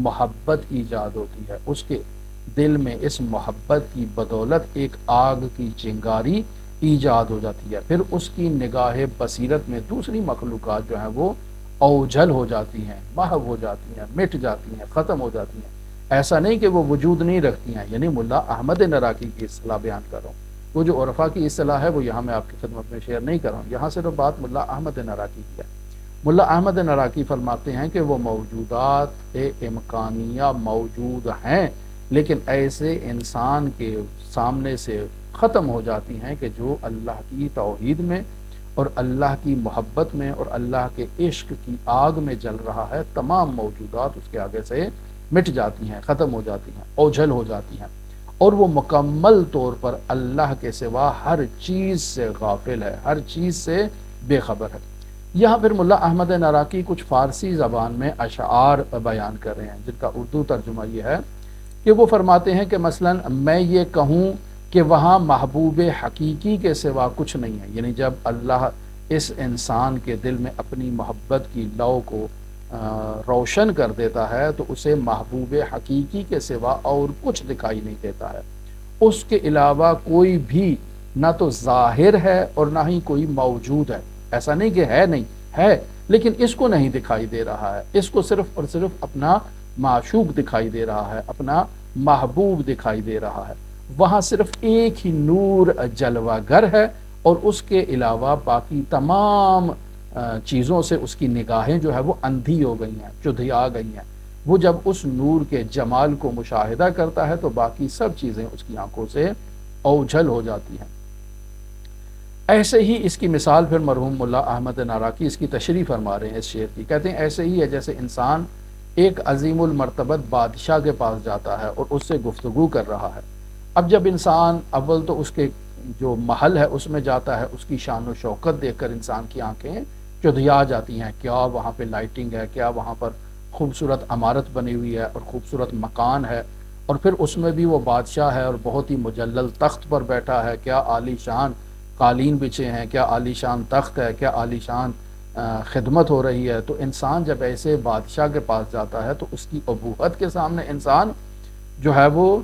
محبت ایجاد ہوتی ہے۔ اس کے دل میں اس محبت کی بدولت ایک آگ کی چنگاری ایجاد ہو جاتی ہے۔ پھر اس کی نگاہ بصیرت میں دوسری مخلوقات جو ہیں وہ اوجھل ہو جاتی ہیں، محو ہو جاتی ہیں، مٹ جاتی ہیں، ختم ہو جاتی ہیں۔ ایسا نہیں کہ وہ وجود نہیں رکھتی ہیں، یعنی ملا احمد نراقی کی اصطلاح بیان کر رہا ہوں۔ وہ جو عرفا کی اصطلاح ہے وہ یہاں میں آپ کی خدمت میں شیئر نہیں کر رہا ہوں، یہاں صرف بات ملا احمد نراقی کی ہے۔ ملا احمد نراقی فرماتے ہیں کہ وہ موجودات امکانیہ موجود ہیں، لیکن ایسے انسان کے سامنے سے ختم ہو جاتی ہیں کہ جو اللہ کی توحید میں اور اللہ کی محبت میں اور اللہ کے عشق کی آگ میں جل رہا ہے۔ تمام موجودات اس کے آگے سے مٹ جاتی ہیں، ختم ہو جاتی ہیں، اوجھل ہو جاتی ہیں، اور وہ مکمل طور پر اللہ کے سوا ہر چیز سے غافل ہے، ہر چیز سے بے خبر ہے۔ یہاں پھر ملا احمد نراقی کچھ فارسی زبان میں اشعار بیان کر رہے ہیں، جن کا اردو ترجمہ یہ ہے کہ وہ فرماتے ہیں کہ مثلا میں یہ کہوں کہ وہاں محبوب حقیقی کے سوا کچھ نہیں ہے، یعنی جب اللہ اس انسان کے دل میں اپنی محبت کی لو کو روشن کر دیتا ہے تو اسے محبوب حقیقی کے سوا اور کچھ دکھائی نہیں دیتا ہے۔ اس کے علاوہ کوئی بھی نہ تو ظاہر ہے اور نہ ہی کوئی موجود ہے۔ ایسا نہیں کہ ہے، نہیں ہے، لیکن اس کو نہیں دکھائی دے رہا ہے، اس کو صرف اور صرف اپنا معشوق دکھائی دے رہا ہے، اپنا محبوب دکھائی دے رہا ہے۔ وہاں صرف ایک ہی نور جلوہ گر ہے، اور اس کے علاوہ باقی تمام چیزوں سے اس کی نگاہیں جو ہے وہ اندھی ہو گئی ہیں، چدھیا گئی ہیں۔ وہ جب اس نور کے جمال کو مشاہدہ کرتا ہے تو باقی سب چیزیں اس کی آنکھوں سے اوجھل ہو جاتی ہیں۔ ایسے ہی اس کی مثال پھر مرحوم ملا احمد ناراکی اس کی تشریح فرما رہے ہیں اس شعر کی، کہتے ہیں ایسے ہی ہے جیسے انسان ایک عظیم المرتبت بادشاہ کے پاس جاتا ہے اور اس سے گفتگو کر رہا ہے۔ اب جب انسان اول تو اس کے جو محل ہے اس میں جاتا ہے، اس کی شان و شوکت دیکھ کر انسان کی آنکھیں چدھیا جاتی ہیں، کیا وہاں پہ لائٹنگ ہے، کیا وہاں پر خوبصورت عمارت بنی ہوئی ہے اور خوبصورت مکان ہے، اور پھر اس میں بھی وہ بادشاہ ہے اور بہت ہی مجلل تخت پر بیٹھا ہے، کیا عالی شان قالین بچھے ہیں، کیا عالی شان تخت ہے، کیا عالی شان خدمت ہو رہی ہے۔ تو انسان جب ایسے بادشاہ کے پاس جاتا ہے تو اس کی ابوت کے سامنے انسان جو ہے وہ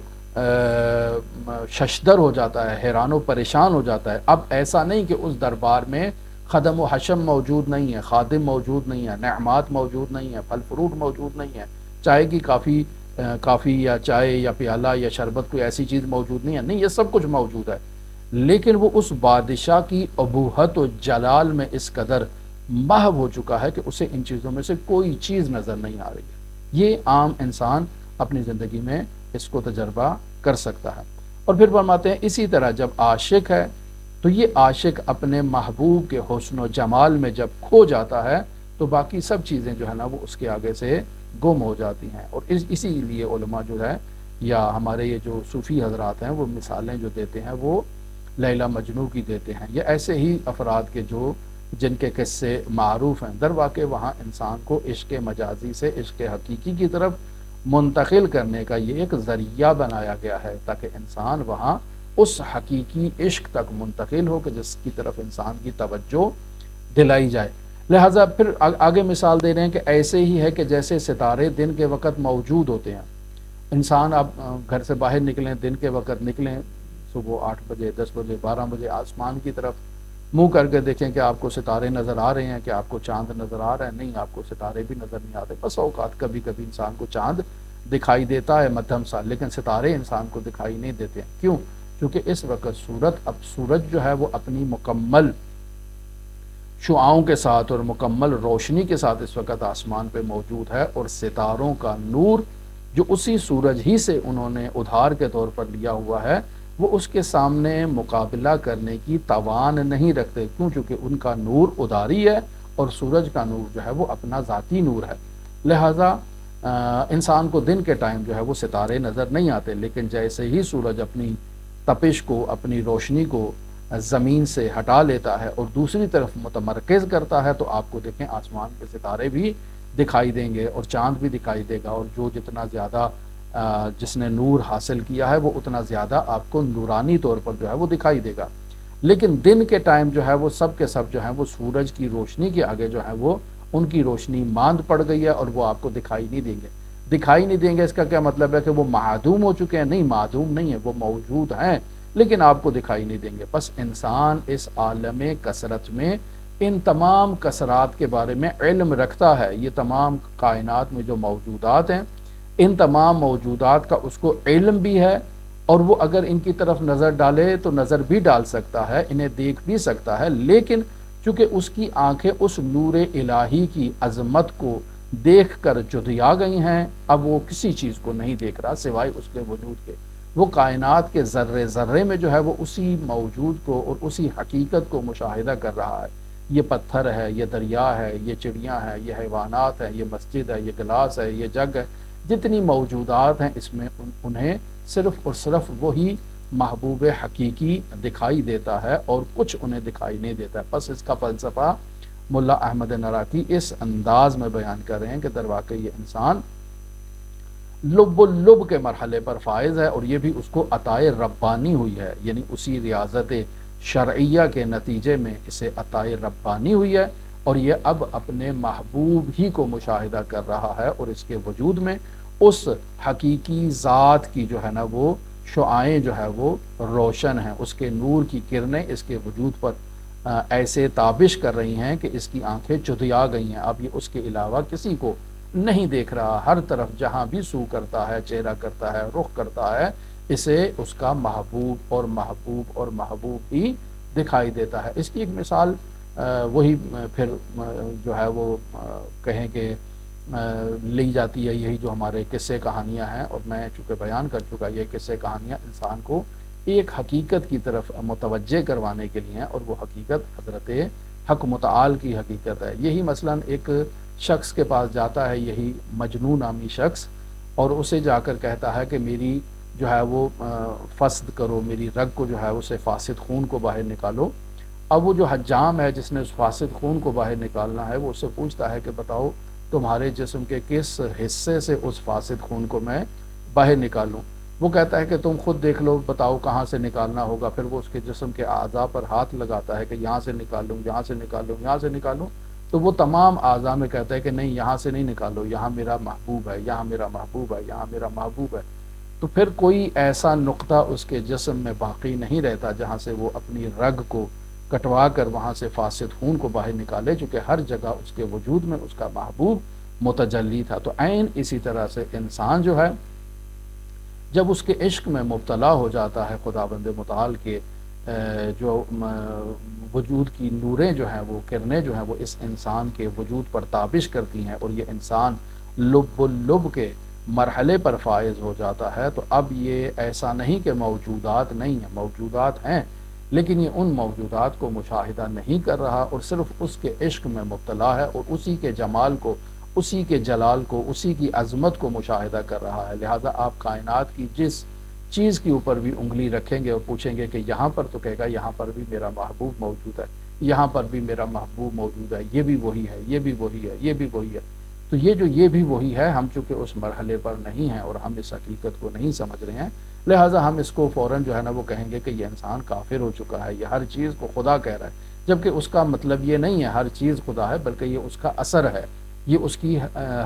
ششدر ہو جاتا ہے، حیران و پریشان ہو جاتا ہے۔ اب ایسا نہیں کہ اس دربار میں خدم و حشم موجود نہیں ہے، خادم موجود نہیں ہے، نعمات موجود نہیں ہے، پھل فروٹ موجود نہیں ہے، چائے کی کافی یا چائے یا پیالہ یا شربت کوئی ایسی چیز موجود نہیں ہے، نہیں، یہ سب کچھ موجود ہے، لیکن وہ اس بادشاہ کی ابوت و جلال میں اس قدر محو ہو چکا ہے کہ اسے ان چیزوں میں سے کوئی چیز نظر نہیں آ رہی ہے۔ یہ عام انسان اپنی زندگی میں اس کو تجربہ کر سکتا ہے۔ اور پھر فرماتے ہیں اسی طرح جب عاشق ہے تو یہ عاشق اپنے محبوب کے حسن و جمال میں جب کھو جاتا ہے تو باقی سب چیزیں جو ہے نا وہ اس کے آگے سے گم ہو جاتی ہیں۔ اور اسی لیے علماء جو ہے یا ہمارے یہ جو صوفی حضرات ہیں وہ مثالیں جو دیتے ہیں وہ لیلا مجنوں کی دیتے ہیں، یہ ایسے ہی افراد کے جن کے قصے معروف ہیں، در واقع وہاں انسان کو عشق مجازی سے عشق حقیقی کی طرف منتقل کرنے کا یہ ایک ذریعہ بنایا گیا ہے تاکہ انسان وہاں اس حقیقی عشق تک منتقل ہو کہ جس کی طرف انسان کی توجہ دلائی جائے۔ لہٰذا پھر آگے مثال دے رہے ہیں کہ ایسے ہی ہے کہ جیسے ستارے دن کے وقت موجود ہوتے ہیں، انسان آپ گھر سے باہر نکلیں، دن کے وقت نکلیں، صبح 8 بجے 10 بجے 12 بجے آسمان کی طرف منہ کر کے دیکھیں کہ آپ کو ستارے نظر آ رہے ہیں، کہ آپ کو چاند نظر آ رہا ہے، نہیں، آپ کو ستارے بھی نظر نہیں آتے۔ بس اوقات کبھی کبھی انسان کو چاند دکھائی دیتا ہے مدھم سا، لیکن ستارے انسان کو دکھائی نہیں دیتے ہیں۔ کیوں؟ کیونکہ اس وقت سورج جو ہے وہ اپنی مکمل شعاؤں کے ساتھ اور مکمل روشنی کے ساتھ اس وقت آسمان پہ موجود ہے، اور ستاروں کا نور جو اسی سورج ہی سے انہوں نے ادھار کے طور پر لیا ہوا ہے وہ اس کے سامنے مقابلہ کرنے کی توان نہیں رکھتے، کیوں؟ چونکہ ان کا نور ادھاری ہے اور سورج کا نور جو ہے وہ اپنا ذاتی نور ہے۔ لہٰذا انسان کو دن کے ٹائم جو ہے وہ ستارے نظر نہیں آتے، لیکن جیسے ہی سورج اپنی تپش کو، اپنی روشنی کو زمین سے ہٹا لیتا ہے اور دوسری طرف متمرکز کرتا ہے تو آپ کو دیکھیں آسمان کے ستارے بھی دکھائی دیں گے اور چاند بھی دکھائی دے گا، اور جو جتنا زیادہ جس نے نور حاصل کیا ہے وہ اتنا زیادہ آپ کو نورانی طور پر جو ہے وہ دکھائی دے گا۔ لیکن دن کے ٹائم جو ہے وہ سب کے سب جو ہیں وہ سورج کی روشنی کے آگے جو ہے وہ ان کی روشنی ماند پڑ گئی ہے اور وہ آپ کو دکھائی نہیں دیں گے۔ دکھائی نہیں دیں گے اس کا کیا مطلب ہے کہ وہ معدوم ہو چکے ہیں؟ نہیں، معدوم نہیں ہے، وہ موجود ہیں لیکن آپ کو دکھائی نہیں دیں گے۔ بس انسان اس عالم کثرت میں ان تمام کثرات کے بارے میں علم رکھتا ہے، یہ تمام کائنات میں جو موجودات ہیں ان تمام موجودات کا اس کو علم بھی ہے، اور وہ اگر ان کی طرف نظر ڈالے تو نظر بھی ڈال سکتا ہے، انہیں دیکھ بھی سکتا ہے، لیکن چونکہ اس کی آنکھیں اس نور الہی کی عظمت کو دیکھ کر چدھیا گئی ہیں، اب وہ کسی چیز کو نہیں دیکھ رہا سوائے اس کے وجود کے۔ وہ کائنات کے ذرے ذرے میں جو ہے وہ اسی موجود کو اور اسی حقیقت کو مشاہدہ کر رہا ہے۔ یہ پتھر ہے، یہ دریا ہے، یہ چڑیاں ہیں، یہ حیوانات ہیں، یہ مسجد ہے، یہ گلاس ہے، یہ جگ ہے، جتنی موجودات ہیں اس میں انہیں صرف اور صرف وہی محبوب حقیقی دکھائی دیتا ہے اور کچھ انہیں دکھائی نہیں دیتا ہے۔ بس اس کا فلسفہ ملا احمد ناراکی اس انداز میں بیان کر رہے ہیں کہ در واقع یہ انسان لب اللب کے مرحلے پر فائز ہے، اور یہ بھی اس کو عطائے ربانی ہوئی ہے، یعنی اسی ریاضت شرعیہ کے نتیجے میں اسے عطائے ربانی ہوئی ہے، اور یہ اب اپنے محبوب ہی کو مشاہدہ کر رہا ہے، اور اس کے وجود میں اس حقیقی ذات کی جو ہے نا وہ شعائیں جو ہے وہ روشن ہیں، اس کے نور کی کرنیں اس کے وجود پر ایسے تابش کر رہی ہیں کہ اس کی آنکھیں چدھیا گئی ہیں، اب یہ اس کے علاوہ کسی کو نہیں دیکھ رہا، ہر طرف جہاں بھی سو کرتا ہے، چہرہ کرتا ہے، رخ کرتا ہے، اسے اس کا محبوب اور محبوب اور محبوب ہی دکھائی دیتا ہے۔ اس کی ایک مثال وہی پھر جو ہے وہ کہیں کہ لی جاتی ہے، یہی جو ہمارے قصے کہانیاں ہیں، اور میں چونکہ بیان کر چکا یہ قصے کہانیاں انسان کو ایک حقیقت کی طرف متوجہ کروانے کے لیے ہیں، اور وہ حقیقت حضرت حق متعال کی حقیقت ہے۔ یہی مثلا ایک شخص کے پاس جاتا ہے یہی مجنون نامی شخص، اور اسے جا کر کہتا ہے کہ میری جو ہے وہ فسد کرو، میری رگ کو جو ہے اسے فاسد خون کو باہر نکالو۔ اب وہ جو حجام ہے جس نے اس فاسد خون کو باہر نکالنا ہے، وہ اس سے پوچھتا ہے کہ بتاؤ تمہارے جسم کے کس حصے سے اس فاسد خون کو میں باہر نکالوں؟ وہ کہتا ہے کہ تم خود دیکھ لو، بتاؤ کہاں سے نکالنا ہوگا۔ پھر وہ اس کے جسم کے اعضاء پر ہاتھ لگاتا ہے کہ یہاں سے نکالوں، یہاں سے نکالوں، یہاں سے نکالوں، تو وہ تمام اعضاء میں کہتا ہے کہ نہیں، یہاں سے نہیں نکالو، یہاں میرا محبوب ہے، یہاں میرا محبوب ہے، یہاں میرا محبوب ہے۔ تو پھر کوئی ایسا نقطہ اس کے جسم میں باقی نہیں رہتا جہاں سے وہ اپنی رگ کو کٹوا کر وہاں سے فاسد خون کو باہر نکالے، چونکہ ہر جگہ اس کے وجود میں اس کا محبوب متجلی تھا۔ تو عین اسی طرح سے انسان جو ہے جب اس کے عشق میں مبتلا ہو جاتا ہے خداوند متعال کے جو وجود کی نوریں جو ہیں، وہ کرنیں جو ہیں، وہ اس انسان کے وجود پر تابش کرتی ہیں، اور یہ انسان لب اللب کے مرحلے پر فائز ہو جاتا ہے، تو اب یہ ایسا نہیں کہ موجودات نہیں ہیں، موجودات ہیں، لیکن یہ ان موجودات کو مشاہدہ نہیں کر رہا، اور صرف اس کے عشق میں مبتلا ہے، اور اسی کے جمال کو، اسی کے جلال کو، اسی کی عظمت کو مشاہدہ کر رہا ہے۔ لہٰذا آپ کائنات کی جس چیز کے اوپر بھی انگلی رکھیں گے اور پوچھیں گے کہ یہاں پر، تو کہے گا یہاں پر بھی میرا محبوب موجود ہے، یہاں پر بھی میرا محبوب موجود ہے، یہ بھی وہی ہے، یہ بھی وہی ہے، یہ بھی وہی ہے۔ تو یہ جو یہ بھی وہی ہے، ہم چونکہ اس مرحلے پر نہیں ہیں اور ہم اس حقیقت کو نہیں سمجھ رہے ہیں، لہٰذا ہم اس کو فوراً جو ہے نا وہ کہیں گے کہ یہ انسان کافر ہو چکا ہے، یہ ہر چیز کو خدا کہہ رہا ہے، جبکہ اس کا مطلب یہ نہیں ہے ہر چیز خدا ہے، بلکہ یہ اس کا اثر ہے، یہ اس کی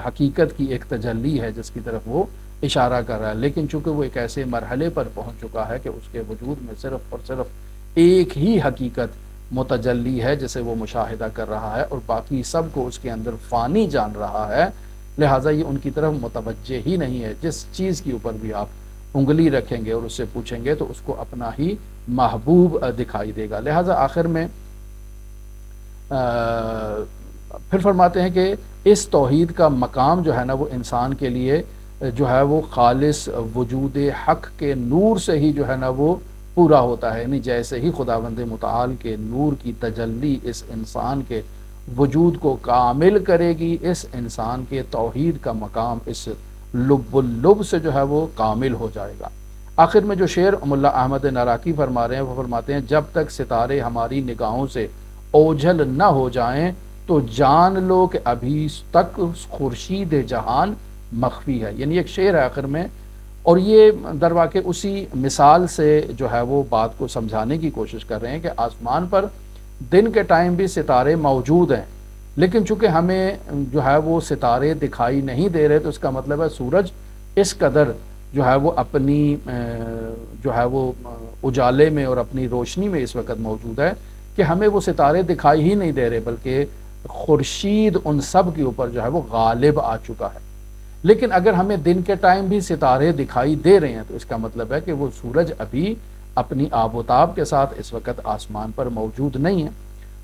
حقیقت کی ایک تجلی ہے جس کی طرف وہ اشارہ کر رہا ہے۔ لیکن چونکہ وہ ایک ایسے مرحلے پر پہنچ چکا ہے کہ اس کے وجود میں صرف اور صرف ایک ہی حقیقت متجلی ہے جسے وہ مشاہدہ کر رہا ہے، اور باقی سب کو اس کے اندر فانی جان رہا ہے، لہٰذا یہ ان کی طرف متوجہ ہی نہیں ہے۔ جس چیز کے اوپر بھی آپ انگلی رکھیں گے اور اس سے پوچھیں گے تو اس کو اپنا ہی محبوب دکھائی دے گا۔ لہٰذا آخر میں پھر فرماتے ہیں کہ اس توحید کا مقام جو ہے نا وہ انسان کے لیے جو ہے وہ خالص وجود حق کے نور سے ہی جو ہے نا وہ پورا ہوتا ہے، یعنی جیسے ہی خداوند متعال کے نور کی تجلی اس انسان کے وجود کو کامل کرے گی، اس انسان کے توحید کا مقام اس لب اللب سے جو ہے وہ کامل ہو جائے گا۔ آخر میں جو شعر ملا احمد ناراکی فرما رہے ہیں وہ فرماتے ہیں، جب تک ستارے ہماری نگاہوں سے اوجھل نہ ہو جائیں تو جان لو کہ ابھی تک خورشید جہان مخفی ہے۔ یعنی ایک شعر ہے آخر میں، اور یہ در واقع اسی مثال سے جو ہے وہ بات کو سمجھانے کی کوشش کر رہے ہیں کہ آسمان پر دن کے ٹائم بھی ستارے موجود ہیں، لیکن چونکہ ہمیں جو ہے وہ ستارے دکھائی نہیں دے رہے، تو اس کا مطلب ہے سورج اس قدر جو ہے وہ اپنی جو ہے وہ اجالے میں اور اپنی روشنی میں اس وقت موجود ہے کہ ہمیں وہ ستارے دکھائی ہی نہیں دے رہے، بلکہ خورشید ان سب کے اوپر جو ہے وہ غالب آ چکا ہے۔ لیکن اگر ہمیں دن کے ٹائم بھی ستارے دکھائی دے رہے ہیں تو اس کا مطلب ہے کہ وہ سورج ابھی اپنی آب و تاب کے ساتھ اس وقت آسمان پر موجود نہیں ہے۔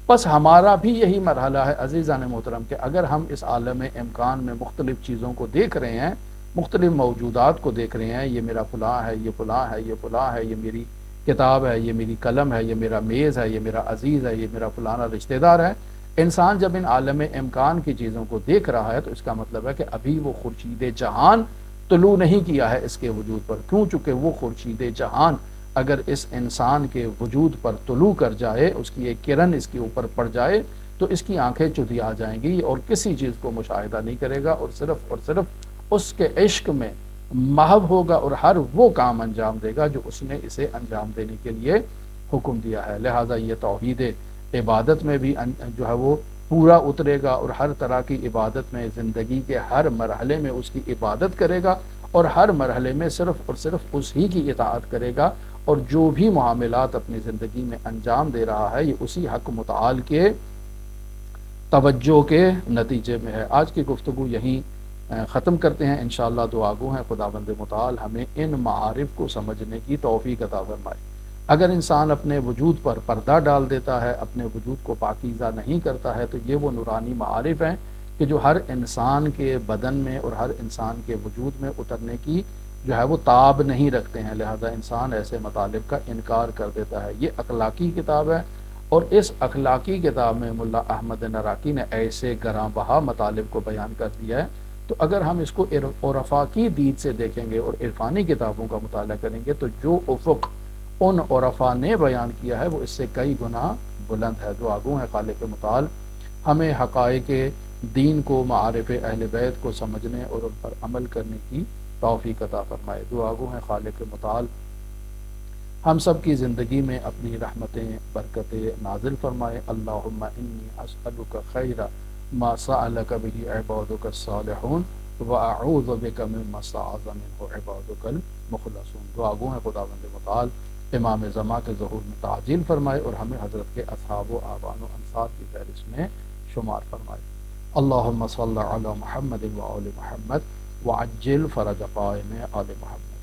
بس ہمارا بھی یہی مرحلہ ہے عزیزان محترم کہ اگر ہم اس عالم امکان میں مختلف چیزوں کو دیکھ رہے ہیں، مختلف موجودات کو دیکھ رہے ہیں، یہ میرا فلاں ہے، یہ فلاں ہے، یہ فلاں ہے، یہ میری کتاب ہے، یہ میری قلم ہے، یہ میرا میز ہے، یہ میرا عزیز ہے، یہ میرا فلانا رشتہ دار ہے، انسان جب ان عالم امکان کی چیزوں کو دیکھ رہا ہے تو اس کا مطلب ہے کہ ابھی وہ خورشید جہان طلوع نہیں کیا ہے اس کے وجود پر، کیوں؟ چونکہ وہ خورشید جہان اگر اس انسان کے وجود پر طلوع کر جائے، اس کی ایک کرن اس کے اوپر پڑ جائے تو اس کی آنکھیں چدھیا جائیں گی اور کسی چیز کو مشاہدہ نہیں کرے گا، اور صرف اس کے عشق میں محو ہوگا اور ہر وہ کام انجام دے گا جو اس نے اسے انجام دینے کے لیے حکم دیا ہے۔ لہٰذا یہ توحید عبادت میں بھی جو ہے وہ پورا اترے گا، اور ہر طرح کی عبادت میں زندگی کے ہر مرحلے میں اس کی عبادت کرے گا، اور ہر مرحلے میں صرف اور صرف اس ہی کی اطاعت کرے گا، اور جو بھی معاملات اپنی زندگی میں انجام دے رہا ہے یہ اسی حق متعال کے توجہ کے نتیجے میں ہے۔ آج کی گفتگو یہیں ختم کرتے ہیں، انشاءاللہ دعا گو ہیں خداوند متعال ہمیں ان معارف کو سمجھنے کی توفیق عطا فرمائے۔ اگر انسان اپنے وجود پر پردہ ڈال دیتا ہے، اپنے وجود کو پاکیزہ نہیں کرتا ہے، تو یہ وہ نورانی معارف ہیں کہ جو ہر انسان کے بدن میں اور ہر انسان کے وجود میں اترنے کی جو ہے وہ تاب نہیں رکھتے ہیں، لہذا انسان ایسے مطالب کا انکار کر دیتا ہے۔ یہ اخلاقی کتاب ہے، اور اس اخلاقی کتاب میں ملا احمد نراقی نے ایسے گراں بہا مطالب کو بیان کر دیا ہے۔ تو اگر ہم اس کو عرفا کی دید سے دیکھیں گے اور عرفانی کتابوں کا مطالعہ کریں گے تو جو افق ان عرفا نے بیان کیا ہے وہ اس سے کئی گنا بلند ہے۔ دعا گو ہے خالق متعال ہمیں حقائق دین کو، معارف اہل بیت کو سمجھنے اور ان پر عمل کرنے کی توفیق عطا فرمائے۔ دعا گو ہے خالق متعال ہم سب کی زندگی میں اپنی رحمتیں برکتیں نازل فرمائے۔ اللہم انی اسألک خیر ما سألک به عبادک الصالحون واعوذ بک مما استعاذ منہ عبادک المخلصون۔ دعا گو ہے خداوند متعال امام زمان کے ظہور میں تعجیل فرمائے اور ہمیں حضرت کے اصحاب و آبان و انصار کی فہرست میں شمار فرمائے۔ اللہم صلی علی محمد و آل محمد وعجل فرج قائم آل محمد۔